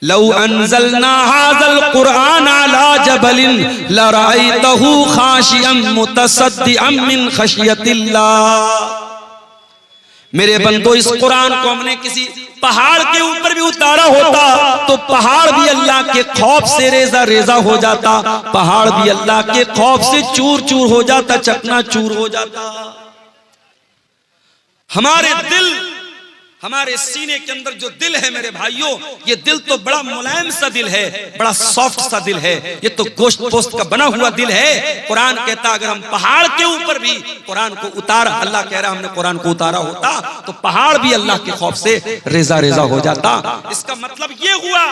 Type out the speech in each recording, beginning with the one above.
लौ अंज़लना हाज़ल कुरआन अला जबलिन लरअयतहु खाशिअम मुतसद्दिअम मिन खशियतिल्लाह। मेरे बंदो, इस कुरान को हमने किसी पहाड़ के ऊपर भी उतारा होता तो पहाड़ भी अल्लाह के खौफ से रेजा रेजा हो जाता, पहाड़ भी अल्लाह के खौफ से चूर चूर हो जाता, चकना चूर हो जाता। हमारे दिल, हमारे सीने के अंदर जो दिल है मेरे भाइयों, ये दिल तो बड़ा मुलायम सा दिल है, बड़ा सॉफ्ट सा दिल है, ये तो गोश्त पोस्त का बना हुआ दिल है। कुरान कहता अगर हम पहाड़ के ऊपर भी कुरान को उतारा, अल्लाह कह रहा हमने कुरान को उतारा होता तो पहाड़ भी अल्लाह के खौफ से रेजा रेजा हो जाता। इसका मतलब ये हुआ,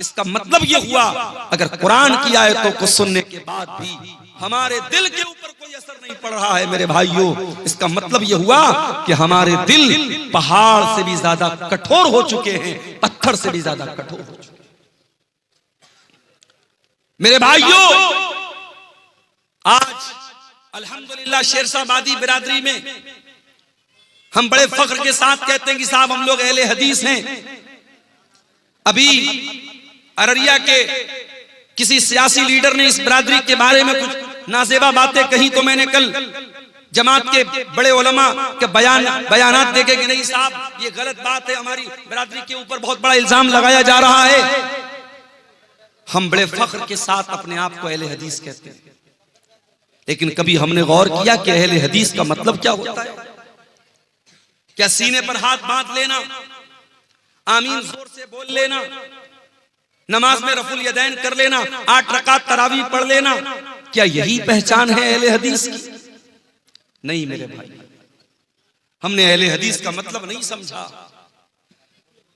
इसका मतलब ये हुआ अगर कुरान की आयतों को सुनने के बाद भी हमारे दिल के ऊपर कोई असर नहीं पड़ रहा है मेरे भाइयों, इसका मतलब यह हुआ कि हमारे दिल पहाड़ से भी ज्यादा कठोर हो चुके हैं, पत्थर से भी ज्यादा कठोर हो चुके हैं। मेरे भाइयों, आज अल्हम्दुलिल्लाह शेरशाहबादी बिरादरी में हम बड़े फख्र के साथ कहते हैं कि साहब हम लोग अहले हदीस हैं। अभी अररिया के किसी सियासी लीडर ने इस बिरादरी के बारे में कुछ नाजेबा बातें कही तो मैंने कल जमात के बड़े उलमा के बयानात देखे कि नहीं साहब ये गलत बात है, हमारी बिरादरी के ऊपर बहुत बड़ा इल्जाम लगाया जा रहा है। हम बड़े फख्र के साथ अपने आप को अहले हदीस कहते हैं, लेकिन कभी हमने गौर किया कि अहले हदीस का मतलब क्या होता है? क्या सीने पर हाथ बांध लेना, आमीन जोर से बोल लेना, नमाज में रफुल यदैन कर लेना, 8 रकात तरावी पढ़ लेना, क्या यही पहचान है अहले हदीस की? नहीं मेरे भाई, हमने अहले हदीस का मतलब नहीं समझा।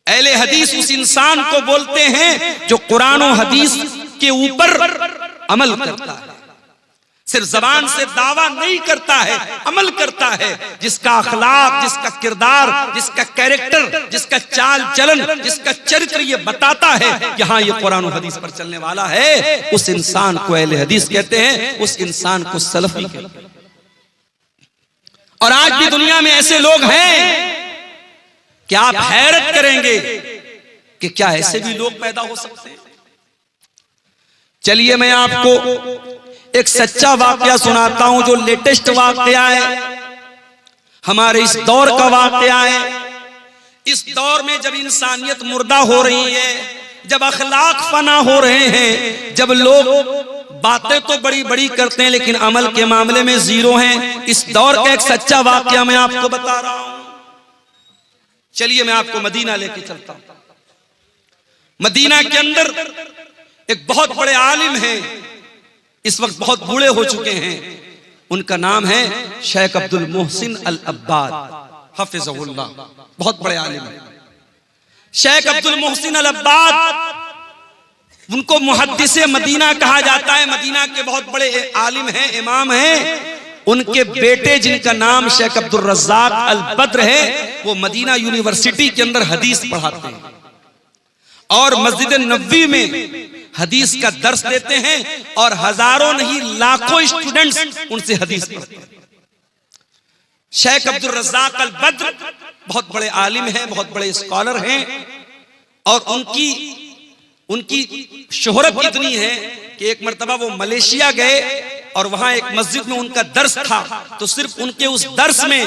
अहले हदीस उस इंसान को बोलते हैं जो कुरान और हदीस के ऊपर अमल करता है, सिर्फ जबान से दावा नहीं करता है, अमल करता है, जिसका अखलाक, जिसका किरदार, जिसका कैरेक्टर, जिसका चाल चलन, जिसका चरित्र ये बताता है कि हाँ ये कुरान और हदीस पर चलने वाला है, उस इंसान को अहले हदीस कहते हैं, उस इंसान को सलफी कहते हैं। और आज भी दुनिया में ऐसे लोग हैं कि आप हैरत करेंगे कि क्या ऐसे भी लोग पैदा हो सकते हैं। चलिए मैं आपको एक सच्चा वाकया सुनाता हूं, जो लेटेस्ट वाकया है, हमारे इस दौर का वाकया है। इस दौर में जब इंसानियत मुर्दा हो रही है, जब अखलाक फना हो रहे हैं, जब लोग बातें तो बड़ी बड़ी करते हैं लेकिन अमल के मामले में जीरो हैं, इस दौर का एक सच्चा वाकया मैं आपको बता रहा हूं। चलिए मैं आपको मदीना लेके चलता हूं। मदीना के अंदर एक बहुत बड़े आलिम हैं, इस वक्त बहुत बूढ़े हो चुके हैं, उनका नाम है शेख अब्दुल मोहसिन अल अब्बाद हफिज़हुल्लाह, बहुत बड़े आलिम हैं शेख अब्दुल मोहसिन अल अब्बाद। उनको मुहद्दिसे मदीना कहा जाता है, मदीना के बहुत बड़े आलिम हैं, इमाम हैं। उनके बेटे जिनका नाम शेख अब्दुल रज़्ज़ाक अल बद्र है, वो मदीना यूनिवर्सिटी के अंदर हदीस पढ़ाते हैं और मस्जिद नबवी में हदीस का दर्स देते हैं और हजारों नहीं लाखों स्टूडेंट्स उनसे हदीस पढ़ते हैं। शेख अब्दुल रज़्ज़ाक अल बद्र बहुत बड़े आलिम हैं, बहुत बड़े स्कॉलर हैं और उनकी शोहरत इतनी है कि एक मर्तबा वो मलेशिया गए और वहां एक मस्जिद में उनका दर्स था, तो सिर्फ उनके उस दर्स में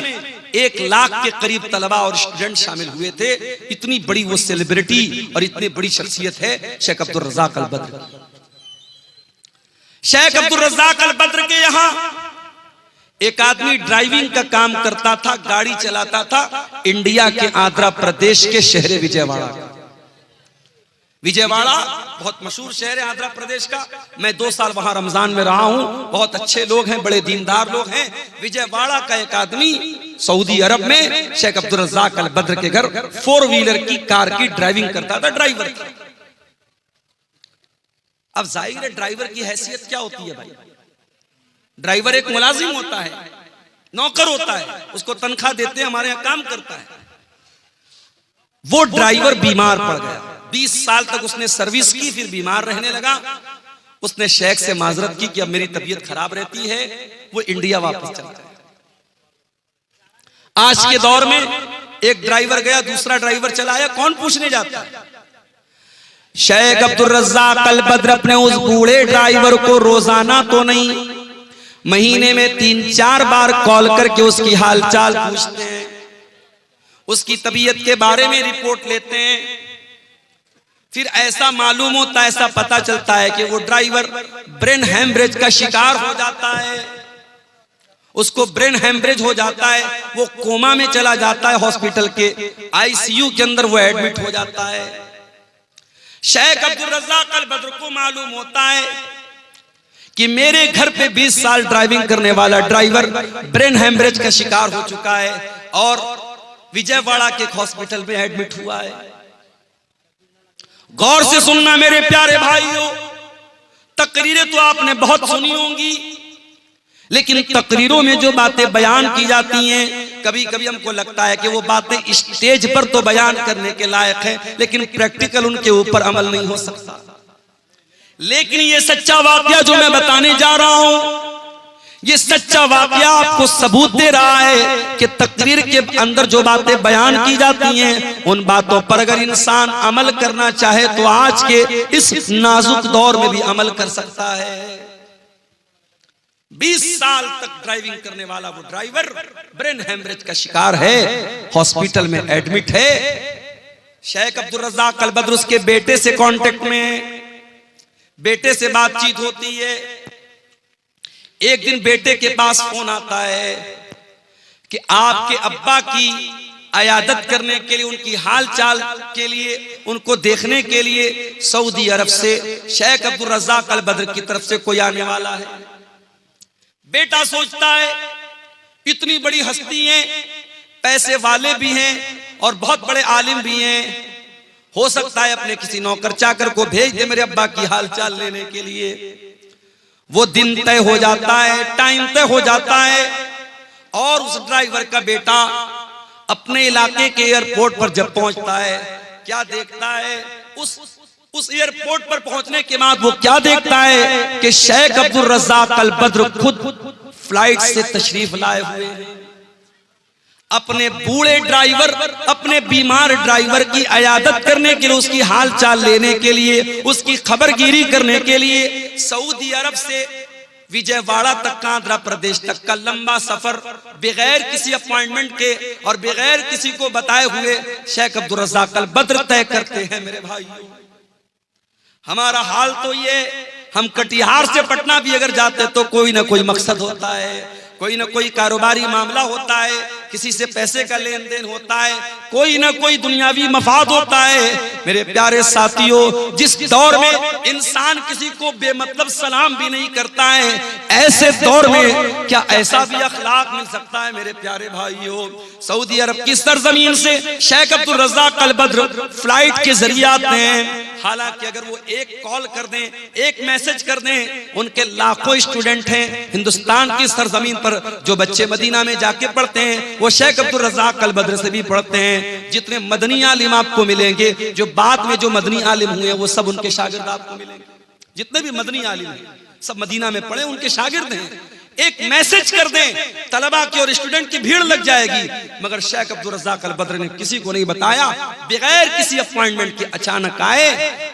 1 लाख के करीब तलबा और स्टूडेंट शामिल हुए थे। इतनी बड़ी वो सेलिब्रिटी और इतनी बड़ी शख्सियत है शेख अब्दुल रज़्ज़ाक अल बद्र। शेख अब्दुल रज़्ज़ाक अल बद्र के यहाँ एक आदमी ड्राइविंग का काम करता था, गाड़ी चलाता था, इंडिया के आंध्र प्रदेश के शहर विजयवाड़ा। विजयवाड़ा बहुत मशहूर शहर है आंध्र प्रदेश का। मैं 2 साल वहां रमजान में रहा हूं, बहुत अच्छे लोग हैं, बड़े दीनदार लोग हैं। विजयवाड़ा का एक आदमी सऊदी अरब में शेख अब्दुल रज़्ज़ाक अल बद्र के घर 4 व्हीलर की कार की ड्राइविंग करता था, ड्राइवर था। अब जाहिर है ड्राइवर की हैसियत क्या होती है भाई? ड्राइवर एक मुलाजिम होता है, नौकर होता है, उसको तनख्वाह देते हैं, हमारे यहाँ काम करता है। वो ड्राइवर बीमार पड़ गया, 20 साल तक उसने सर्विस की, फिर बीमार रहने लगा। उसने शेख से माजरत की कि अब मेरी तबीयत खराब रहती है, वो इंडिया वापस चलता है। आज के दौर में एक ड्राइवर गया, दूसरा ड्राइवर चलाया, कौन पूछने जाता है? शेख अब्दुल रज़्ज़ाक़ अल बद्र अपने उस बूढ़े ड्राइवर को रोजाना तो नहीं, महीने में 3-4 बार कॉल करके उसकी हालचाल पूछते हैं, उसकी तबीयत के बारे में रिपोर्ट लेते हैं। फिर ऐसा मालूम होता है, ऐसा पता चलता है कि वो ड्राइवर ब्रेन हेमरेज का शिकार हो जाता है, उसको ब्रेन हेमरेज हो जाता है, वो कोमा में चला जाता है, हॉस्पिटल के आईसीयू के अंदर वो एडमिट हो जाता है। शेख अब्दुल रज़्ज़ाक़ अल बद्र को मालूम होता है कि मेरे घर पे 20 साल ड्राइविंग करने वाला ड्राइवर ब्रेन हेमरेज का शिकार हो चुका है और विजयवाड़ा के हॉस्पिटल में एडमिट हुआ है। गौर से सुनना मेरे प्यारे भाइयों, तकरीरें तो आपने बहुत सुनी होंगी, लेकिन तकरीरों में जो बातें बयान की जाती हैं, कभी कभी हमको लगता है कि वो बातें स्टेज पर तो बयान करने के लायक है, लेकिन प्रैक्टिकल उनके ऊपर अमल नहीं हो सकता। लेकिन ये सच्चा वाकया जो मैं बताने जा रहा हूं, ये सच्चा वाकया आपको सबूत दे रहा है कि तकरीर के अंदर जो बातें बयान की जाती हैं, उन बातों पर अगर इंसान अमल करना चाहे तो आज के इस नाजुक दौर में भी अमल कर सकता है। 20 साल तक ड्राइविंग करने वाला वो ड्राइवर ब्रेन हेमरेज का शिकार है, हॉस्पिटल में एडमिट है। शेख अब्दुल रज़्ज़ाक़ अल बद्र उसके बेटे से कांटेक्ट में, बेटे से बातचीत होती है। एक दिन बेटे के पास फोन आता है कि आपके अब्बा की अयादत करने के लिए, उनकी हाल चाल के लिए, उनको देखने के लिए सऊदी अरब से शेख अब्दुल रज़्ज़ाक़ अल बद्र की तरफ से कोई आने वाला है। बेटा सोचता है इतनी बड़ी हस्ती हैं, पैसे वाले भी हैं और बहुत बड़े आलिम भी हैं, हो सकता है अपने किसी नौकर चाकर को भेज दे मेरे अब्बा की हालचाल लेने के लिए। वो दिन तय हो जाता है, टाइम तय हो जाता है और उस ड्राइवर का बेटा अपने इलाके के एयरपोर्ट पर जब पहुंचता है, क्या देखता है, उस एयरपोर्ट पर पहुंचने के बाद वो क्या देखता है कि शेख अब्दुल रज़्ज़ाक़ अल बद्र खुद फ्लाइट से तशरीफ लाए हुए हैं। अपने बूढ़े ड्राइवर, अपने बीमार ड्राइवर की अयादत करने के लिए, उसकी हाल चाल लेने के लिए, उसकी खबरगिरी करने के लिए सऊदी अरब से विजयवाड़ा तक का, आंध्र प्रदेश तक का लंबा सफर बगैर किसी अपॉइंटमेंट के और बगैर किसी को बताए हुए शेख अब्दुल रज़्ज़ाक़ अल बद्र तय करते हैं। मेरे भाइयों, हमारा हाल तो ये, हम कटिहार से पटना भी अगर जाते तो कोई ना कोई मकसद होता है, कोई ना कोई कारोबारी मामला होता है, किसी से पैसे का लेन देन होता है, कोई ना कोई दुनियावी मफाद होता है। मेरे प्यारे साथियों, जिस दौर में इंसान किसी को बेमतलब सलाम भी नहीं करता है, ऐसे दौर में क्या ऐसा भी अखलाक मिल सकता है? मेरे प्यारे भाइयों, सऊदी अरब की सरजमीन से शेख अब्दुल रज़्ज़ाक़ अल बद्र फ्लाइट के जरिए आते हैं। हालांकि अगर वो एक कॉल कर दें, एक मैसेज कर दें, उनके लाखों स्टूडेंट हैं हिंदुस्तान की सरजमीन पर, जो बच्चे मदीना में जाके पढ़ते हैं वो शेख अब्दुल रज़्ज़ाक़ अल बद्र से भी पढ़ते हैं। जितने मदनी आलिम आपको मिलेंगे, जो बाद में जो मदनी आलिम हुए वो सब उनके शागिर्द आपको मिलेंगे। जितने भी मदनी आलिम हैं सब मदीना में पढ़े, उनके शागिर्द हैं। एक मैसेज कर दें, तलबा की और स्टूडेंट की भीड़ लग जाएगी। मगर शेख अब्दुल रज़्ज़ाक़ अल बद्र ने किसी को नहीं बताया, बगैर किसी अपॉइंटमेंट के अचानक आए,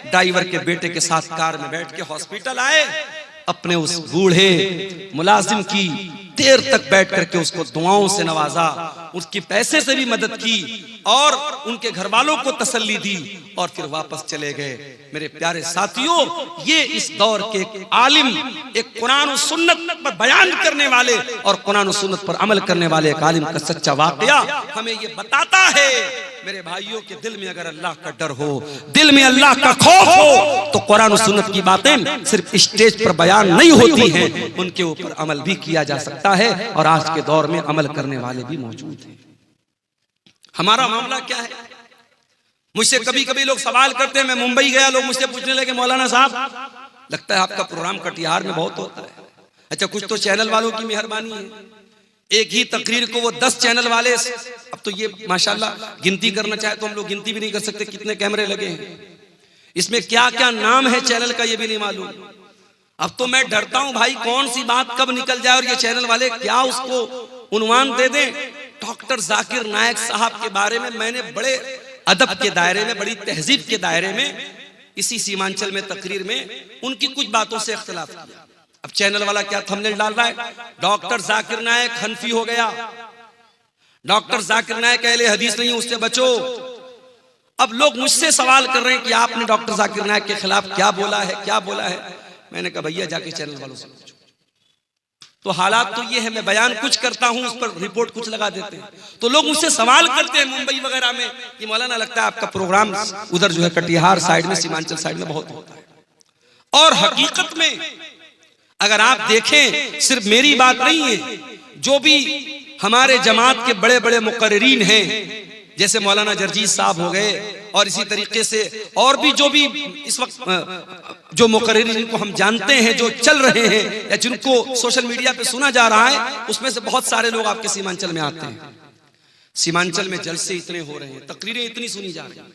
ड्राइवर के बेटे के साथ कार में बैठ के हॉस्पिटल आए, अपने उस बूढ़े मुलाजिम की देर तक बैठ करके उसको दुआओं से नवाजा, उसकी पैसे से भी मदद की और उनके घर वालों को तसल्ली दी और फिर वापस चले गए। मेरे प्यारे साथियों, ये इस दौर के आलिम, एक कुरान और सुन्नत पर बयान करने वाले और कुरान और सुन्नत पर अमल करने वाले एक आलिम का सच्चा वाकया हमें ये बताता है। मेरे भाइयों के दिल में अगर अल्लाह का डर हो, दिल में अल्लाह का खौफ हो, तो कुरान और सुन्नत की बातें सिर्फ स्टेज पर बयान नहीं होती हैं, उनके ऊपर अमल भी किया जा सकता है और आज के दौर में अमल करने वाले भी मौजूद हैं। हमारा मामला क्या है? मुझसे कभी कभी लोग सवाल करते हैं, मैं मुंबई गया, लोग मुझसे पूछने लगे, मौलाना साहब लगता है आपका प्रोग्राम कटिहार में बहुत होता है। अच्छा, कुछ तो चैनल वालों की मेहरबानी है, एक ही तकरीर को वो 10 चैनल वाले, अब तो ये माशाल्लाह गिनती करना चाहे तो हम लोग गिनती भी नहीं कर सकते कितने कैमरे लगे हैं, इसमें क्या क्या नाम है चैनल का ये भी नहीं मालूम। अब तो मैं डरता हूं भाई कौन सी बात कब निकल जाए और ये चैनल वाले क्या उसको उन्वान दे दें। डॉक्टर जाकिर नायक साहब के बारे में मैंने बड़े अदब के दायरे में, बड़ी तहजीब के दायरे में इसी सीमांचल में तकरीर में उनकी कुछ बातों से इख्तिलाफ किया। अब चैनल वाला क्या थंबनेल डाल रहा है, डॉक्टर जाकिर नायक हनफी हो गया, डॉक्टर जाकिर नायक अहले हदीस नहीं, उससे बचो। अब लोग मुझसे सवाल कर रहे हैं कि आपने डॉक्टर जाकिर नायक के खिलाफ क्या बोला है, क्या बोला है। मैंने कहा भैया जाके चैनल वालों से पूछो। तो हालात तो ये है, मैं बयान कुछ करता हूं, उस पर रिपोर्ट कुछ लगा देते हैं। तो लोग मुझसे सवाल करते हैं मुंबई वगैरह में कि मौलाना लगता है आपका प्रोग्राम उधर जो है कटिहार साइड में, सीमांचल साइड में बहुत होता है। और हकीकत में अगर आप देखें, सिर्फ मेरी बात नहीं है, जो भी हमारे जमात के बड़े बड़े मुकर्रिरीन हैं, जैसे मौलाना जरजीत साहब हो गए, और इसी तरीके से और भी जो भी इस वक्त जो मुकर्रिरीन को हम जानते हैं, जो चल रहे हैं या जिनको सोशल मीडिया पे सुना जा रहा है, उसमें से बहुत सारे लोग आपके सीमांचल में आते हैं। सीमांचल में जलसे इतने हो रहे हैं, तकरीरें इतनी सुनी जा रही हैं,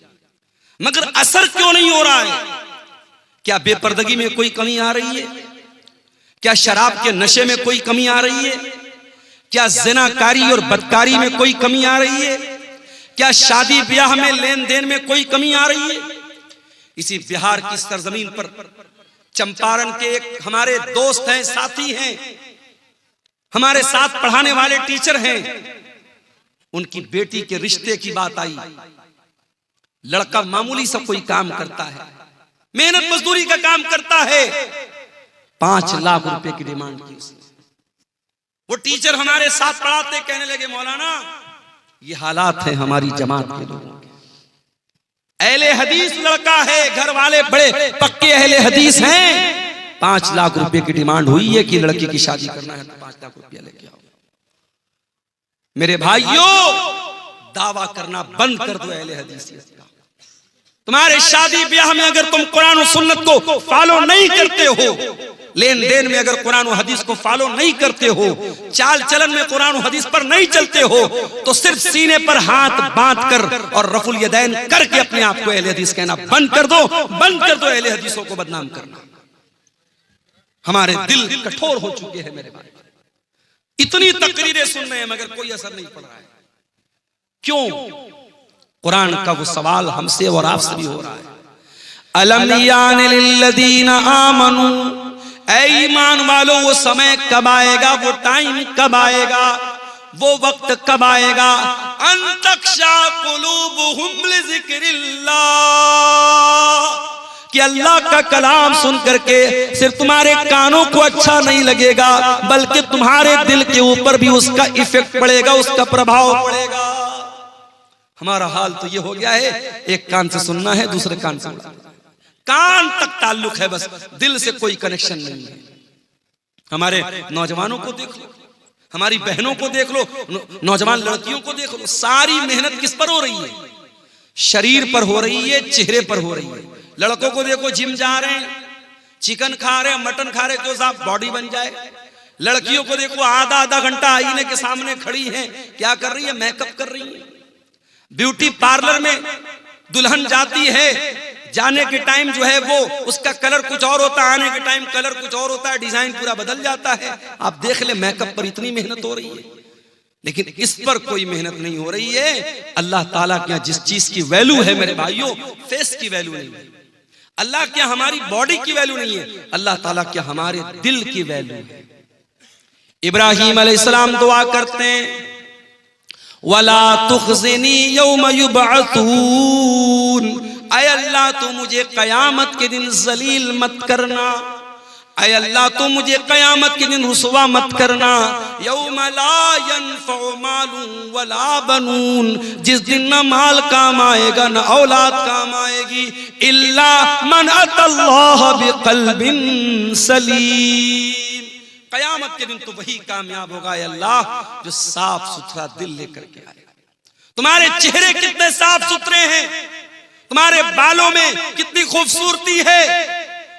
मगर असर क्यों नहीं हो रहा है? क्या बेपर्दगी में कोई कमी आ रही है? क्या शराब के नशे में कोई कमी आ रही है? क्या ज़िनाकारी और बदकारी में कोई कमी आ रही है? क्या शादी ब्याह में लेन देन में कोई कमी आ रही है? इसी बिहार की सरजमीन पर चंपारण के एक हमारे दोस्त हैं, साथी हैं, हमारे साथ पढ़ाने वाले टीचर हैं, उनकी बेटी के रिश्ते की बात आई। लड़का मामूली सा कोई काम करता है, मेहनत मजदूरी का काम करता है, 5 लाख रुपए की डिमांड की उसने। वो टीचर हमारे साथ पढ़ाते, कहने लगे मौलाना ये हालात है हमारी जमात के लोगों के। अहले हदीस लड़का है, घर वाले बड़े पक्के अहले हदीस हैं, 5 लाख रुपए की डिमांड हुई है कि लड़की की शादी करना है तो 5 लाख रुपया लेके आओ। मेरे भाइयों, दावा करना बंद कर दो अहले हदीस का। तुम्हारे शादी ब्याह में अगर तुम कुरान और सुन्नत को फॉलो नहीं करते हो, लेन देन में अगर कुरान और हदीस को फॉलो नहीं करते हो, चाल चलन में कुरान और हदीस पर नहीं चलते हो, तो सिर्फ सीने पर हाथ बांध कर और रफुल यदैन करके अपने आप को अहले हदीस कहना बंद कर दो, बंद कर दो अहले हदीसों को बदनाम करना। हमारे दिल कठोर हो चुके हैं मेरे भाई, इतनी तकरीरें सुन रहे हैं मगर कोई असर नहीं पड़ रहा है। क्यों? कुरान का वो सवाल हमसे और आपसे भी हो रहा है, अलम यान लिल्लदीना आमनू, ऐ ईमान वालों वो समय कब आएगा, वो टाइम कब आएगा, वो वक्त कब आएगा, अन तख्शा कुलूबुहुम लिज़िक्रिल्लाह, कि अल्लाह का कलाम सुन करके सिर्फ तुम्हारे कानों को अच्छा नहीं लगेगा, बल्कि तुम्हारे दिल के ऊपर भी उसका इफेक्ट पड़ेगा, उसका प्रभाव पड़ेगा। हमारा हाल तो ये हो गया है, एक कान से सुनना है, दूसरे कान से कान तक ताल्लुक है, बस दिल से कोई कनेक्शन नहीं है। हमारे नौजवानों को देख लो, हमारी बहनों को देख लो, नौजवान लड़कियों को देख लो, सारी मेहनत किस पर हो रही है? शरीर पर हो रही है, चेहरे पर हो रही है। लड़कों को देखो, जिम जा रहे हैं, चिकन खा रहे हैं, मटन खा रहे हैं, तो साहब बॉडी बन जाए। लड़कियों को देखो, आधा आधा घंटा आईने के सामने खड़ी हैं, क्या कर रही है? मेकअप कर रही है। ब्यूटी पार्लर में दुल्हन जाती है, जाने के टाइम जो है वो उसका कलर कुछ और होता है, आने के टाइम कलर कुछ और होता है, डिजाइन पूरा बदल जाता है। आप देख ले, मेकअप पर इतनी मेहनत हो रही है, लेकिन इस पर कोई मेहनत नहीं हो रही है। अल्लाह ताला के यहाँ जिस चीज की वैल्यू है मेरे भाइयों, फेस की वैल्यू नहीं है। अल्लाह के यहाँ हमारी बॉडी की वैल्यू नहीं है, अल्लाह ताला के हमारे दिल की वैल्यू है। इब्राहीम अलैहिस्सलाम दुआ करते हैं, वला तुखज़िनी यौम युबअसून, ऐ अल्लाह तू मुझे कयामत के दिन जलील मत करना, ऐ अल्लाह तू मुझे कयामत के दिन रुसवा मत करना। यौम ला यनफ़उ मालुन वला बनून, जिस दिन न माल काम आएगा न औलाद काम आएगी, इल्ला मन अतल्लाह बिक़ल्बिन सलीम। कयामत के दिन तो वही कामयाब होगा अल्लाह जो साफ सुथरा दिल लेकर के आएगा। तुम्हारे चेहरे कितने साफ सुथरे हैं, तुम्हारे बालों में कितनी खूबसूरती है,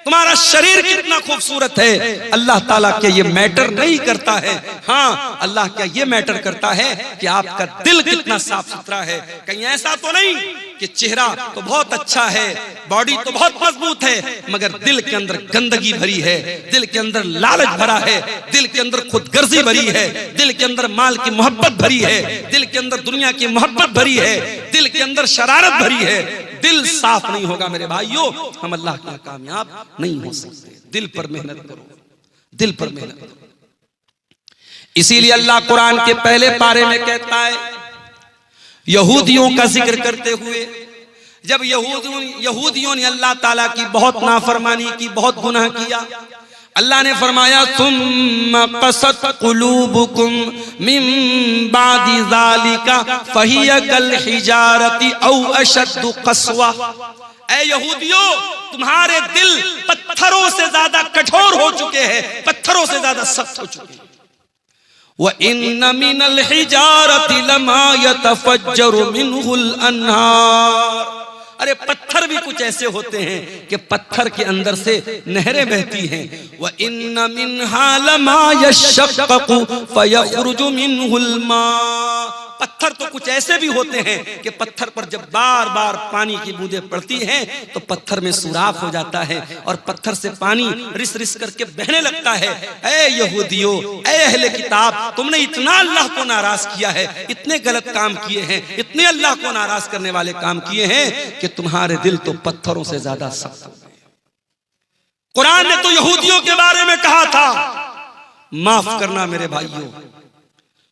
तुम्हारा शरीर कितना खूबसूरत है, अल्लाह ताला क्या ये मैटर नहीं करता है? हाँ, अल्लाह क्या ये मैटर करता है कि आपका दिल कितना साफ सुथरा है। कहीं ऐसा तो नहीं कि चेहरा तो बहुत अच्छा है, बॉडी तो बहुत मजबूत है, मगर दिल के अंदर गंदगी भरी है, दिल के अंदर लालच भरा है, दिल के अंदर खुदगर्जी भरी है, दिल के अंदर माल की मोहब्बत भरी है, दिल के अंदर दुनिया की मोहब्बत भरी है, दिल दिल के अंदर शरारत भरी है, दिल साफ नहीं होगा मेरे भाइयों, हम अल्लाह के कामयाब नहीं हो सकते। दिल पर मेहनत करो, दिल पर मेहनत करो। इसीलिए अल्लाह कुरान के पहले पारे में कहता है, यहूदियों का जिक्र करते हुए, जब यहूदियों ने अल्लाह ताला की बहुत नाफरमानी की, बहुत गुनाह किया, अल्लाह ने फरमाया सुम्मा क़सत क़ुलूबुकुम मिन बादि ज़ालिका फ़हिय कल हिजारति औ अशद्दु क़स्वा। ऐ यहूदियों, तुम्हारे दिल पत्थरों से ज्यादा कठोर हो चुके हैं, पत्थरों से ज्यादा सख्त हो चुके हैं। व इन्न मिनल हिजारति लमा यतफज्जरु मिनहुल अन्हार। अरे पत्थर भी कुछ ऐसे होते हैं कि पत्थर के अंदर से नहरें बहती हैं। व इन्न मिनहा लमा यशक्ककु फयखरुजु मिनहुल मा। पत्थर तो कुछ ऐसे भी होते हैं कि पत्थर पर जब बार बार पानी की बूंदें पड़ती हैं तो पत्थर में सुराख हो जाता है और पत्थर से पानी रिस रिस करके बहने लगता है। ऐ यहूदियों, ऐ अहले किताब, तुमने इतना अल्लाह को नाराज किया है, इतने गलत काम किए हैं, इतने अल्लाह को नाराज करने वाले काम किए हैं कि तुम्हारे दिल तो पत्थरों से ज्यादा सख्त हो गए। कुरान ने तो यहूदियों के बारे में कहा था। माफ करना मेरे भाइयों,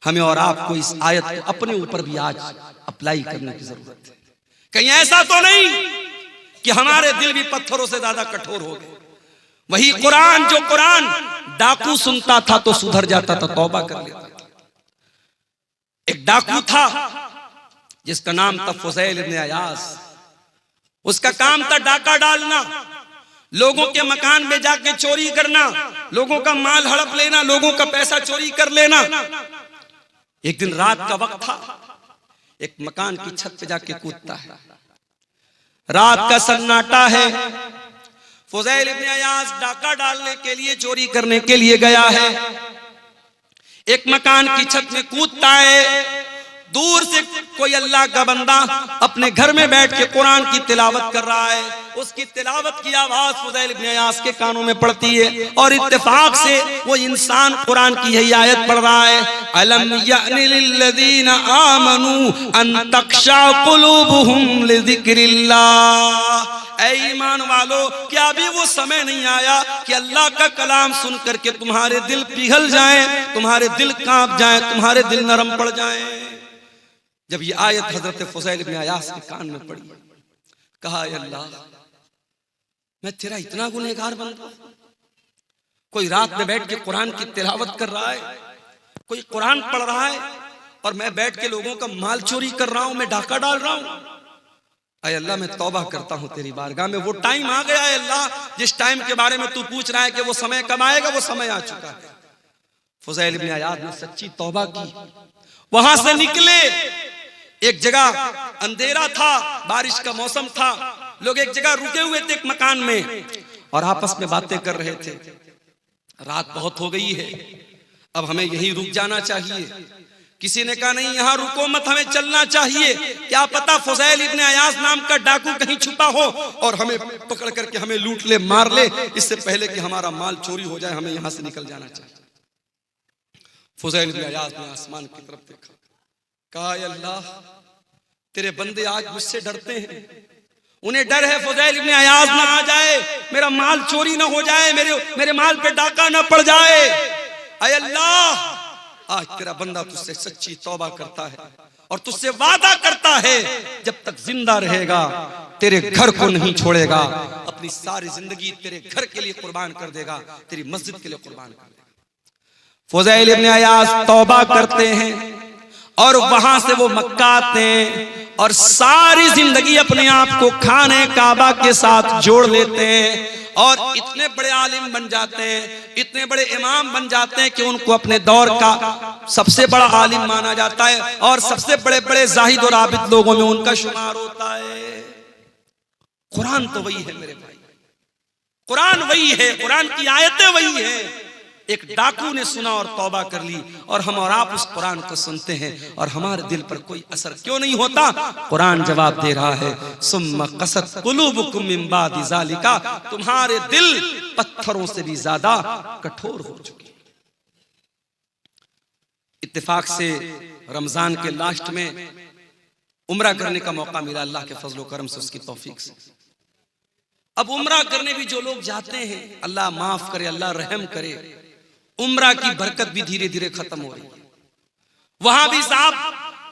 हमें और आपको इस आयत को अपने ऊपर भी आज अप्लाई करने की जरूरत है। कहीं ऐसा तो नहीं कि हमारे दिल भी पत्थरों से ज्यादा कठोर हो गए। वही कुरान, जो कुरान डाकू सुनता था तो सुधर जाता था, तौबा कर लेता था। एक डाकू था जिसका नाम था फुज़ैल इब्न अयाज़। उसका काम था डाका डालना, लोगों के मकान में जाके चोरी करना, लोगों का माल हड़प लेना, लोगों का पैसा चोरी कर लेना। एक दिन रात का वक्त था, एक मकान की छत पे जाके कूदता है। रात का सन्नाटा है, फुज़ैल इब्न अयाज़ डाका डालने के लिए, चोरी करने के लिए गया है। एक मकान की छत में कूदता है। दूर से कोई अल्लाह का बंदा अपने घर में बैठ के कुरान की तिलावत कर रहा है। उसकी तिलावत की आवाज फुज़ैल इब्न अयाज़ के कानों में पड़ती है और इत्तेफाक से वो इंसान कुरान की यही आयत पढ़ रहा है, अलम यअनि लिल्लज़ीना आमनू अन तख़शा क़ुलूबुहुम लिज़िक्रिल्लाह। ऐ ईमान वालो, क्या अभी वो समय नहीं आया कि अल्लाह का कलाम सुन करके तुम्हारे दिल पिघल जाएं, तुम्हारे दिल कांप जाएं, तुम्हारे दिल नरम पड़ जाएं। जब ये आयत हजरत फुज़ैल इब्न अयाज़ के कान में पड़ी, कहा अल्लाह, मैं तेरा इतना गुनहगार बन गया। कोई रात में बैठ के कुरान की तिलावत कर रहा है, कोई कुरान पढ़ रहा है और मैं बैठ के लोगों का माल चोरी कर रहा हूं, मैं डाका डाल रहा हूं। अय अल्लाह, मैं तौबा करता हूं तेरी बारगाह में। वो टाइम आ गया है अल्लाह, जिस टाइम के बारे में तू पूछ रहा है कि वो समय कब आएगा, वो समय आ चुका है। फुज़ैल इब्न अयाज़ ने सच्ची तौबा की, वहां से निकले। एक जगह अंधेरा था, बारिश का मौसम था, लोग एक जगह रुके हुए थे एक मकान में और आपस में बातें कर रहे थे। रात बहुत हो गई है, अब हमें यहीं रुक जाना चाहिए। किसी ने कहा नहीं, यहां रुको मत, हमें चलना चाहिए। क्या पता फुज़ैल इब्न अयाज़ नाम का डाकू कहीं छुपा हो और हमें पकड़ करके हमें लूट ले, मार ले। इससे पहले कि हमारा माल चोरी हो जाए, हमें यहां से निकल जाना चाहिए। फुज़ैल इब्न अयाज़ ने आसमान की तरफ देखा, कहा अल्लाह, तेरे बंदे आज मुझसे डरते हैं, उन्हें डर है फुज़ैल इब्न अयाज़ ना आ जाए, मेरा माल चोरी ना हो जाए, मेरे माल पे डाका ना पड़ जाए। ऐ अल्लाह, आज तेरा बंदा तुझसे सच्ची तौबा करता है और तुझसे वादा करता है जब तक जिंदा रहेगा तेरे घर को नहीं छोड़ेगा, अपनी सारी जिंदगी तेरे घर के लिए कुर्बान कर देगा, तेरी मस्जिद के लिए कुर्बान कर देगा। फुज़ैल इब्न अयाज़ तौबा करते हैं और वहां से वो मक्का आते हैं और सारी जिंदगी अपने आप को खाने काबा के साथ जोड़ लेते हैं और इतने बड़े आलिम बन जाते हैं, इतने बड़े इमाम बन जाते हैं कि उनको अपने दौर का सबसे बड़ा आलिम माना जाता है और सबसे बड़े बड़े जाहिद और आबिद लोगों में उनका शुमार होता है। कुरान तो वही है मेरे भाई, कुरान वही है, कुरान की आयतें वही है। एक डाकू ने सुना और तौबा कर ली और हम और आप उस कुरान को सुनते हैं और हमारे दिल पर कोई असर क्यों नहीं होता? कुरान जवाब दे रहा है, सुम्मा क़सत क़ुलूबुकुम मिन बादि ज़ालिका, तुम्हारे दिल पत्थरों से भी ज्यादा कठोर हो चुके। इत्तेफाक से रमजान के लास्ट में उम्रा करने का मौका मिला अल्लाह के फजल करम से, उसकी तौफीक से। अब उम्रा करने भी जो लोग जाते हैं, अल्लाह माफ करे, अल्लाह रहम करे, उम्रा की बरकत भी धीरे धीरे खत्म हो रही है। वहां भी साहब